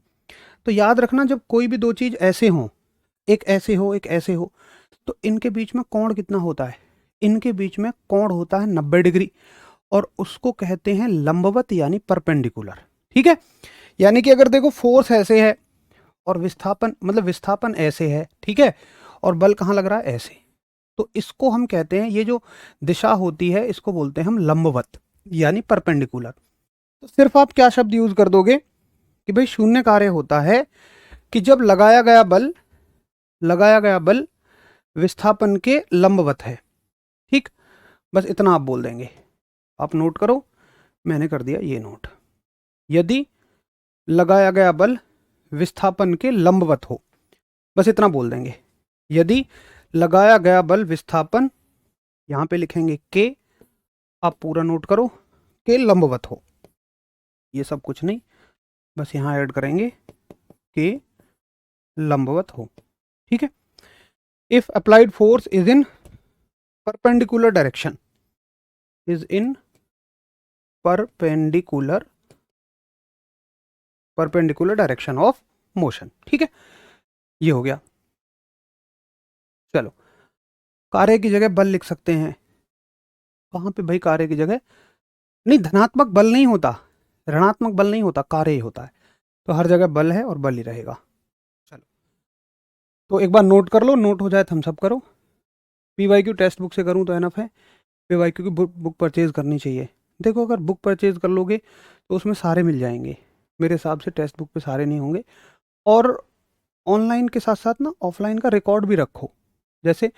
तो याद रखना, जब कोई भी दो चीज ऐसे हो, एक ऐसे हो एक ऐसे हो, तो इनके बीच में कोण कितना होता है? इनके बीच में कोण होता है 90 डिग्री, और उसको कहते हैं लंबवत यानी परपेंडिकुलर, ठीक है। यानी कि अगर देखो फोर्स ऐसे है और विस्थापन मतलब विस्थापन ऐसे है, ठीक है, और बल कहाँ लग रहा है? ऐसे, तो इसको हम कहते हैं, ये जो दिशा होती है इसको बोलते हैं हम लंबवत यानी परपेंडिकुलर। तो सिर्फ आप क्या शब्द यूज कर दोगे कि भाई शून्य कार्य होता है कि जब लगाया गया बल विस्थापन के लंबवत है, ठीक। बस इतना आप बोल देंगे। आप नोट करो, मैंने कर दिया ये नोट। यदि लगाया गया बल विस्थापन के लंबवत हो, बस इतना बोल देंगे। यदि लगाया गया बल विस्थापन, यहां पे लिखेंगे के, आप पूरा नोट करो, के लंबवत हो, ये सब कुछ नहीं, बस यहां ऐड करेंगे के लंबवत हो, ठीक है। If applied force is in perpendicular direction, is in perpendicular direction of motion, ठीक है। ये हो गया। चलो, कार्य की जगह बल लिख सकते हैं। कहां पे भाई कार्य की जगह? नहीं, धनात्मक बल नहीं होता, ऋणात्मक बल नहीं होता, कार्य ही होता है। तो हर जगह बल है और बल ही रहेगा। चलो, तो एक बार नोट कर लो, नोट हो जाए थम्स अप करो। पीवाईक्यू टेक्स्ट बुक से करूं तो एनफ है, पीवाईक्यू की बुक परचेज करनी चाहिए। देखो, अगर बुक परचेज कर लोगे तो उसमें सारे मिल जाएंगे, मेरे हिसाब से टेक्स्ट बुक पे सारे नहीं होंगे। और ऑनलाइन के साथ साथ ना ऑफलाइन का रिकॉर्ड भी रखो। जैसे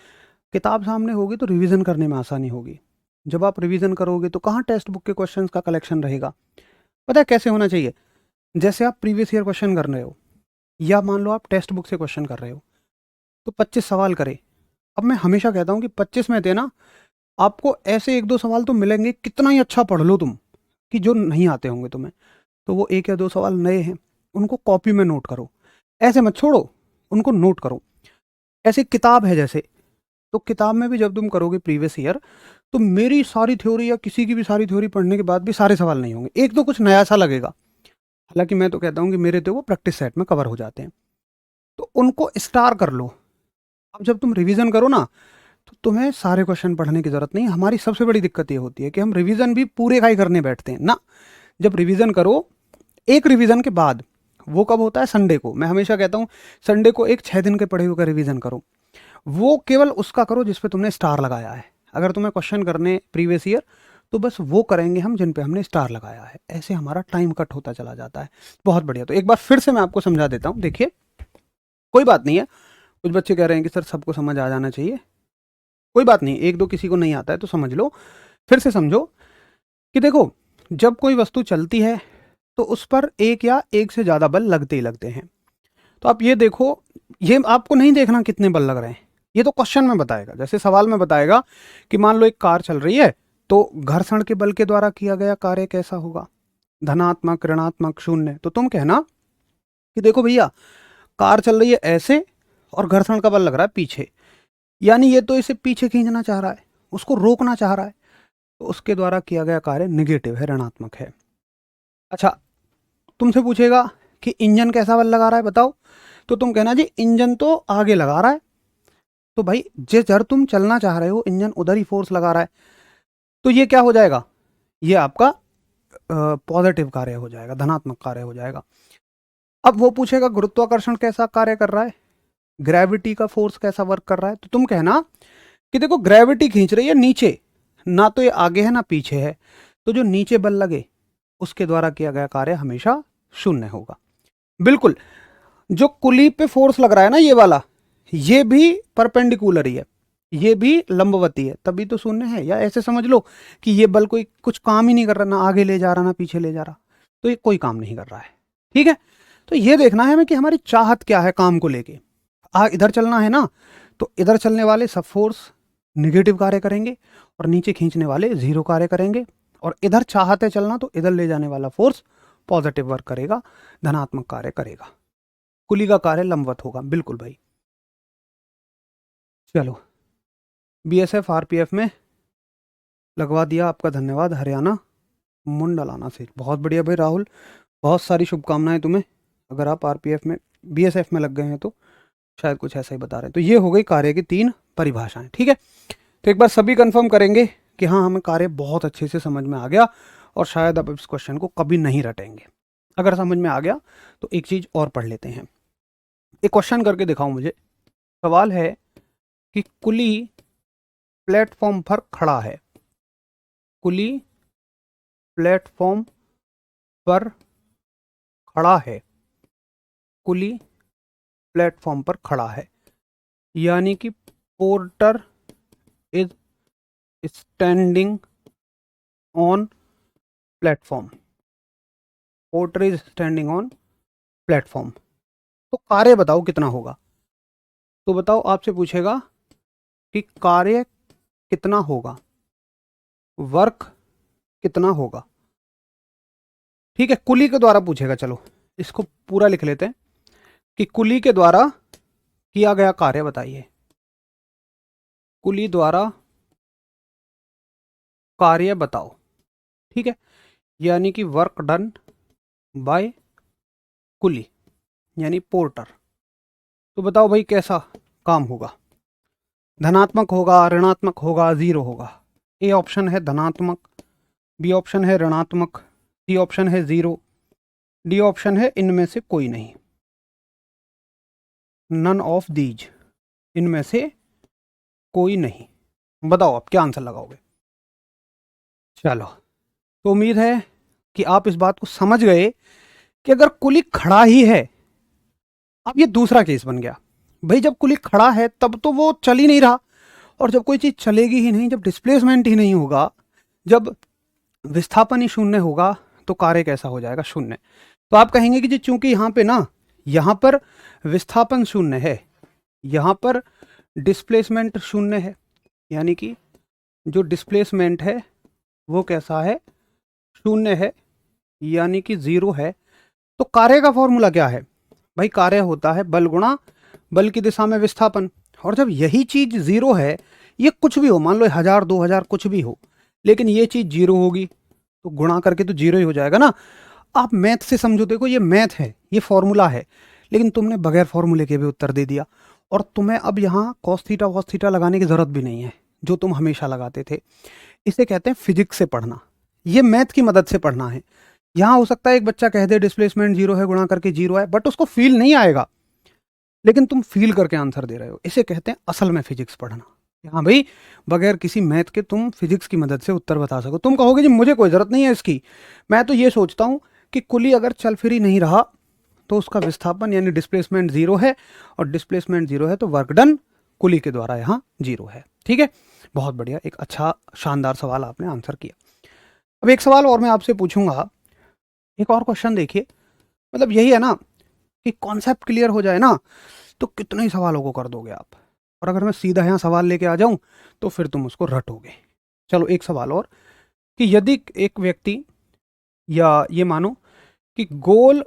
किताब सामने होगी तो रिवीजन करने में आसानी होगी। जब आप रिवीजन करोगे तो कहाँ टेक्स्ट बुक के क्वेश्चंस का कलेक्शन रहेगा? पता है कैसे होना चाहिए? जैसे आप प्रीवियस ईयर क्वेश्चन कर रहे हो, या मान लो आप टेक्स्ट बुक से क्वेश्चन कर रहे हो, तो 25 सवाल करे। अब मैं हमेशा कहता हूँ कि 25 में थे ना, आपको ऐसे 1-2 सवाल तो मिलेंगे, कितना ही अच्छा पढ़ लो तुम, कि जो नहीं आते होंगे तुम्हें, तो वो 1 या 2 सवाल नए हैं, उनको कॉपी में नोट करो, ऐसे मत छोड़ो, उनको नोट करो। ऐसे किताब है जैसे, तो किताब में भी जब तुम करोगे प्रीवियस ईयर, तो मेरी सारी थ्योरी या किसी की भी सारी थ्योरी पढ़ने के बाद भी सारे सवाल नहीं होंगे, एक तो कुछ नया सा लगेगा। हालांकि मैं तो कहता हूँ कि मेरे तो वो प्रैक्टिस सेट में कवर हो जाते हैं, तो उनको स्टार कर लो। अब जब तुम रिवीजन करो ना, तो तुम्हें सारे क्वेश्चन पढ़ने की जरूरत नहीं। हमारी सबसे बड़ी दिक्कत ये होती है कि हम रिवीजन भी पूरे का ही करने बैठते हैं ना। जब रिवीजन करो, एक रिवीजन के बाद, वो कब होता है? संडे को। मैं हमेशा कहता हूँ संडे को एक 6 दिन के पढ़े हुए का रिवीजन करो, वो केवल उसका करो जिस पे तुमने स्टार लगाया है। अगर तुम्हें क्वेश्चन करने प्रीवियस ईयर, तो बस वो करेंगे हम जिन पे हमने स्टार लगाया है। ऐसे हमारा टाइम कट होता चला जाता है। बहुत बढ़िया। तो एक बार फिर से मैं आपको समझा देता हूँ। देखिए, कोई बात नहीं है, कुछ बच्चे कह रहे हैं कि सर सबको समझ आ जाना चाहिए, कोई बात नहीं, 1-2 किसी को नहीं आता है तो समझ लो। फिर से समझो कि देखो, जब कोई वस्तु चलती है तो उस पर एक या एक से ज़्यादा बल लगते ही लगते हैं। तो आप ये देखो, ये आपको नहीं देखना कितने बल लग रहे हैं, ये तो क्वेश्चन में बताएगा। जैसे सवाल में बताएगा कि मान लो एक कार चल रही है, तो घर्षण के बल के द्वारा किया गया कार्य कैसा होगा? धनात्मक, ऋणात्मक, शून्य। तो तुम कहना कि देखो भैया, कार चल रही है ऐसे और घर्षण का बल लग रहा है पीछे, यानी ये तो इसे पीछे खींचना चाह रहा है, उसको रोकना चाह रहा है, तो उसके द्वारा किया गया कार्य निगेटिव है, ऋणात्मक है। अच्छा, तुमसे पूछेगा कि इंजन कैसा बल लगा रहा है बताओ, तो तुम कहना जी इंजन तो आगे लगा रहा है। तो भाई जिधर तुम चलना चाह रहे हो इंजन उधर ही फोर्स लगा रहा है, तो ये क्या हो जाएगा? ये आपका पॉजिटिव कार्य हो जाएगा, धनात्मक कार्य हो जाएगा। अब वो पूछेगा गुरुत्वाकर्षण कैसा कार्य कर रहा है, ग्रेविटी का फोर्स कैसा वर्क कर रहा है, तो तुम कहना कि देखो ग्रेविटी खींच रही है नीचे, ना तो ये आगे है ना पीछे है, तो जो नीचे बल लगे उसके द्वारा किया गया कार्य हमेशा शून्य होगा। बिल्कुल, जो कुली पे फोर्स लग रहा है ना ये वाला, ये भी परपेंडिकुलर ही है, ये भी लंबवती है, तभी तो शून्य है। या ऐसे समझ लो कि ये बल कोई कुछ काम ही नहीं कर रहा, ना आगे ले जा रहा ना पीछे ले जा रहा, तो ये कोई काम नहीं कर रहा है, ठीक है। तो ये देखना है हमें कि हमारी चाहत क्या है काम को लेके। इधर चलना है ना, तो इधर चलने वाले सब फोर्स निगेटिव कार्य करेंगे और नीचे खींचने वाले जीरो कार्य करेंगे, और इधर चाहते चलना तो इधर ले जाने वाला फोर्स पॉजिटिव वर्क करेगा, धनात्मक कार्य करेगा। कुली का कार्य लंबवत होगा, बिल्कुल भाई। चलो, बीएसएफ आरपीएफ में लगवा दिया, आपका धन्यवाद। हरियाणा मुंडलाना से, बहुत बढ़िया भाई राहुल, बहुत सारी शुभकामनाएं तुम्हें। अगर आप आरपीएफ में बीएसएफ में लग गए हैं तो शायद कुछ ऐसा ही बता रहे हैं। तो ये हो गई कार्य की 3 परिभाषाएं, ठीक है। तो एक बार सभी कंफर्म करेंगे कि हाँ, हमें कार्य बहुत अच्छे से समझ में आ गया और शायद अब इस क्वेश्चन को कभी नहीं रटेंगे। अगर समझ में आ गया तो एक चीज़ और पढ़ लेते हैं। एक क्वेश्चन करके दिखाऊं मुझे। सवाल है कि कुली प्लेटफॉर्म पर खड़ा है, कुली प्लेटफॉर्म पर खड़ा है, कुली प्लेटफॉर्म पर खड़ा है, यानी कि porter is standing on platform, porter is standing on platform. तो कार्य बताओ कितना होगा। तो बताओ, आपसे पूछेगा कि कार्य कितना होगा, वर्क कितना होगा, ठीक है। कुली के द्वारा पूछेगा, चलो इसको पूरा लिख लेते हैं कि कुली के द्वारा किया गया कार्य बताइए, कुली द्वारा कार्य बताओ, ठीक है। यानी कि वर्क डन बाय कुली यानी पोर्टर। तो बताओ भाई कैसा काम होगा, धनात्मक होगा, ऋणात्मक होगा, जीरो होगा। ए ऑप्शन है धनात्मक, बी ऑप्शन है ऋणात्मक, सी ऑप्शन है जीरो, डी ऑप्शन है इनमें से कोई नहीं, नन ऑफ दीज, इनमें से कोई नहीं। बताओ आप क्या आंसर लगाओगे। चलो, तो उम्मीद है कि आप इस बात को समझ गए कि अगर कुली खड़ा ही है, अब ये दूसरा केस बन गया भाई, जब कुली खड़ा है तब तो वो चल ही नहीं रहा, और जब कोई चीज चलेगी ही नहीं, जब डिस्प्लेसमेंट ही नहीं होगा, जब विस्थापन ही शून्य होगा, तो कार्य कैसा हो जाएगा, शून्य। तो आप कहेंगे कि जी चूंकि यहाँ पे ना, यहाँ पर विस्थापन शून्य है, यहाँ पर डिस्प्लेसमेंट शून्य है, यानी कि जो डिस्प्लेसमेंट है वो कैसा है, शून्य है, यानी कि जीरो है। तो कार्य का फॉर्मूला क्या है भाई, कार्य होता है बल गुणा बल की दिशा में विस्थापन। और जब यही चीज जीरो है, ये कुछ भी हो, मान लो 1000 2000 कुछ भी हो, लेकिन ये चीज जीरो होगी, तो गुणा करके तो जीरो ही हो जाएगा ना। आप मैथ से समझो, देखो ये मैथ है, ये फॉर्मूला है, लेकिन तुमने बगैर फॉर्मूले के भी उत्तर दे दिया, और तुम्हें अब यहाँ कॉस थीटा वॉस थीटा लगाने की जरूरत भी नहीं है जो तुम हमेशा लगाते थे। इसे कहते हैं फिजिक्स से पढ़ना, ये मैथ की मदद से पढ़ना है। यहाँ हो सकता है एक बच्चा कह दे डिस्प्लेसमेंट जीरो है, गुणा करके जीरो है, बट उसको फील नहीं आएगा, लेकिन तुम फील करके आंसर दे रहे हो। इसे कहते हैं असल में फिजिक्स पढ़ना। हाँ भाई, बगैर किसी मैथ के तुम फिजिक्स की मदद से उत्तर बता सको। तुम कहोगे जी मुझे कोई जरूरत नहीं है इसकी, मैं तो ये सोचता हूँ कि कुली अगर चल फिर ही नहीं रहा तो उसका विस्थापन यानी डिस्प्लेसमेंट जीरो है, और डिस्प्लेसमेंट जीरो है तो वर्क डन कुली के द्वारा यहाँ जीरो है, ठीक है। बहुत बढ़िया, एक अच्छा शानदार सवाल आपने आंसर किया। अब एक सवाल और मैं आपसे पूछूंगा, एक और क्वेश्चन देखिए। मतलब यही है ना कि कॉन्सेप्ट क्लियर हो जाए ना तो कितने ही सवालों को कर दोगे आप, और अगर मैं सीधा यहाँ सवाल लेके आ जाऊं तो फिर तुम उसको रटोगे। चलो एक सवाल और, कि यदि एक व्यक्ति, या ये मानो कि गोल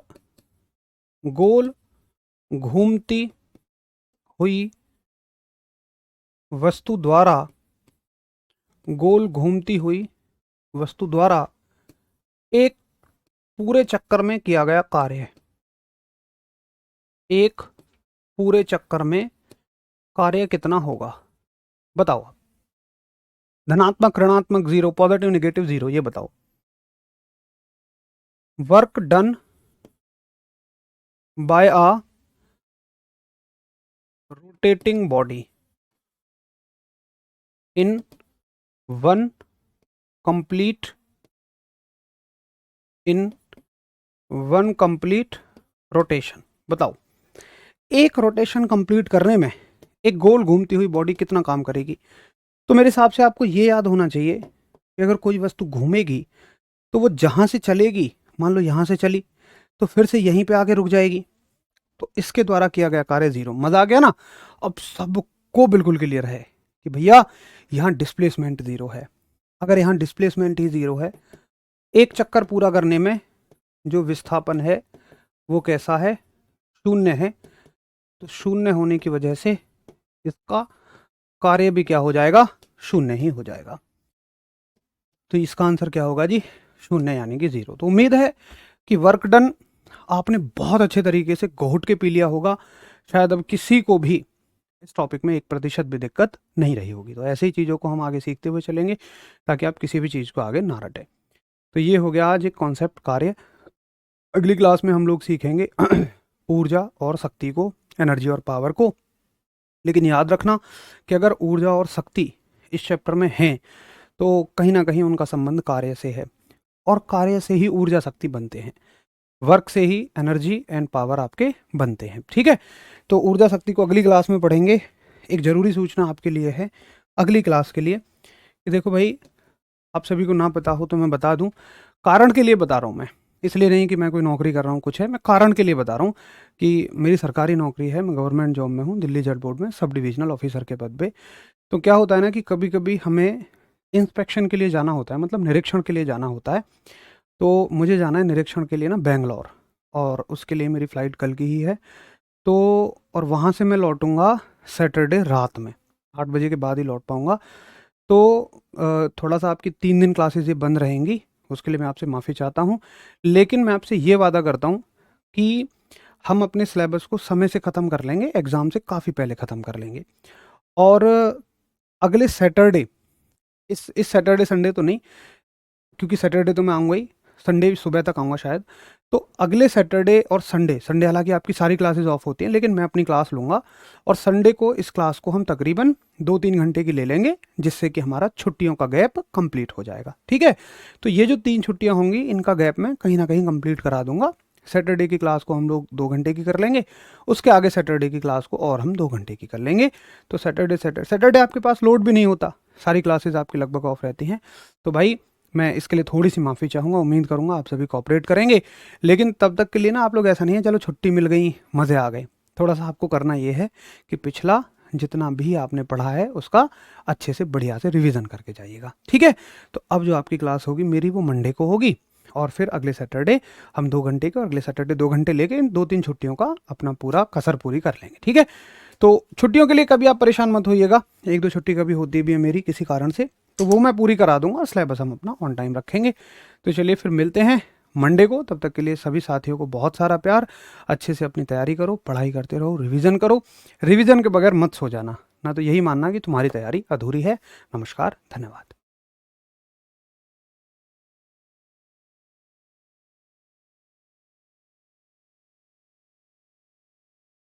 गोल घूमती हुई वस्तु द्वारा, गोल घूमती हुई वस्तु द्वारा एक पूरे चक्कर में किया गया कार्य, एक पूरे चक्कर में कार्य कितना होगा, बताओ। धनात्मक, ऋणात्मक, जीरो, पॉजिटिव, नेगेटिव, जीरो, ये बताओ। Work done by a rotating body in one complete rotation. बताओ, एक रोटेशन कंप्लीट करने में एक गोल घूमती हुई बॉडी कितना काम करेगी। तो मेरे हिसाब से आपको ये याद होना चाहिए कि अगर कोई वस्तु घूमेगी तो वो जहां से चलेगी, मान लो यहां से चली, तो फिर से यहीं पे आके रुक जाएगी, तो इसके द्वारा किया गया कार्य जीरो। मजा आ गया ना। अब सब सबको बिल्कुल क्लियर है कि भैया यहाँ डिस्प्लेसमेंट ज़ीरो है। अगर यहाँ डिस्प्लेसमेंट ही ज़ीरो है, एक चक्कर पूरा करने में जो विस्थापन है वो कैसा है, शून्य है। तो शून्य होने की वजह से इसका कार्य भी क्या हो जाएगा, शून्य ही हो जाएगा। तो इसका आंसर क्या होगा जी, शून्य यानी कि ज़ीरो। तो उम्मीद है कि वर्क डन आपने बहुत अच्छे तरीके से घोट के पी लिया होगा। शायद अब किसी को भी इस टॉपिक में 1% भी दिक्कत नहीं रही होगी। तो ऐसे ही चीज़ों को हम आगे सीखते हुए चलेंगे ताकि आप किसी भी चीज़ को आगे ना रटें। तो ये हो गया आज एक कॉन्सेप्ट कार्य। अगली क्लास में हम लोग सीखेंगे ऊर्जा और शक्ति को, एनर्जी और पावर को। लेकिन याद रखना कि अगर ऊर्जा और शक्ति इस चैप्टर में हैं तो कहीं ना कहीं उनका संबंध कार्य से है, और कार्य से ही ऊर्जा शक्ति बनते हैं, वर्क से ही एनर्जी एंड पावर आपके बनते हैं। ठीक है, तो ऊर्जा शक्ति को अगली क्लास में पढ़ेंगे। एक ज़रूरी सूचना आपके लिए है अगली क्लास के लिए कि देखो भाई, आप सभी को ना पता हो तो मैं बता दूं, कारण के लिए बता रहा हूं मैं, इसलिए नहीं कि मैं कोई नौकरी कर रहा हूं कुछ है, मैं कारण के लिए बता रहा हूं कि मेरी सरकारी नौकरी है, मैं गवर्नमेंट जॉब में हूं, दिल्ली जज बोर्ड में सब डिविजनल ऑफिसर के पद पे। तो क्या होता है ना कि कभी कभी हमें इंस्पेक्शन के लिए जाना होता है, मतलब निरीक्षण के लिए जाना होता है। तो मुझे जाना है निरीक्षण के लिए ना बेंगलोर, और उसके लिए मेरी फ़्लाइट कल की ही है। तो और वहाँ से मैं लौटूंगा सैटरडे रात में 8 बजे के बाद ही लौट पाऊँगा। तो थोड़ा सा आपकी 3 दिन क्लासेस ये बंद रहेंगी, उसके लिए मैं आपसे माफ़ी चाहता हूँ। लेकिन मैं आपसे ये वादा करता हूँ कि हम अपने सिलेबस को समय से ख़त्म कर लेंगे, एग्ज़ाम से काफ़ी पहले ख़त्म कर लेंगे। और अगले सैटरडे, इस सैटरडे संडे तो नहीं, क्योंकि सैटरडे तो मैं आऊँगा ही, संडे सुबह तक आऊँगा शायद। तो अगले सैटरडे और संडे, संडे हालांकि आपकी सारी क्लासेस ऑफ होती हैं, लेकिन मैं अपनी क्लास लूँगा, और संडे को इस क्लास को हम तकरीबन 2-3 घंटे की ले लेंगे, जिससे कि हमारा छुट्टियों का गैप कंप्लीट हो जाएगा। ठीक है, तो ये जो 3 छुट्टियाँ होंगी इनका गैप मैं कहीं ना कहीं कंप्लीट करा दूंगा। सैटरडे की क्लास को हम लोग 2 घंटे की कर लेंगे, उसके आगे सैटरडे की क्लास को और हम 2 घंटे की कर लेंगे। तो सैटरडे आपके पास लोड भी नहीं होता, सारी क्लासेस आपकी लगभग ऑफ रहती हैं। तो भाई मैं इसके लिए थोड़ी सी माफ़ी चाहूँगा, उम्मीद करूँगा आप सभी कोऑपरेट करेंगे। लेकिन तब तक के लिए ना आप लोग ऐसा नहीं है चलो छुट्टी मिल गई मज़े आ गए, थोड़ा सा आपको करना ये है कि पिछला जितना भी आपने पढ़ा है उसका अच्छे से बढ़िया से रिवीजन करके जाइएगा। ठीक है, तो अब जो आपकी क्लास होगी मेरी वो मंडे को होगी, और फिर अगले सैटरडे हम 2 घंटे के, और अगले सैटरडे 2 घंटे लेके इन 2-3 छुट्टियों का अपना पूरा कसर पूरी कर लेंगे। ठीक है, तो छुट्टियों के लिए कभी आप परेशान मत होइएगा, 1-2 छुट्टी कभी होती भी है मेरी किसी कारण से, तो वो मैं पूरी करा दूंगा, सिलेबस हम अपना ऑन टाइम रखेंगे। तो चलिए फिर मिलते हैं मंडे को, तब तक के लिए सभी साथियों को बहुत सारा प्यार। अच्छे से अपनी तैयारी करो, पढ़ाई करते रहो, रिवीजन करो, रिवीजन के बगैर मत सो जाना, ना तो यही मानना कि तुम्हारी तैयारी अधूरी है। नमस्कार, धन्यवाद।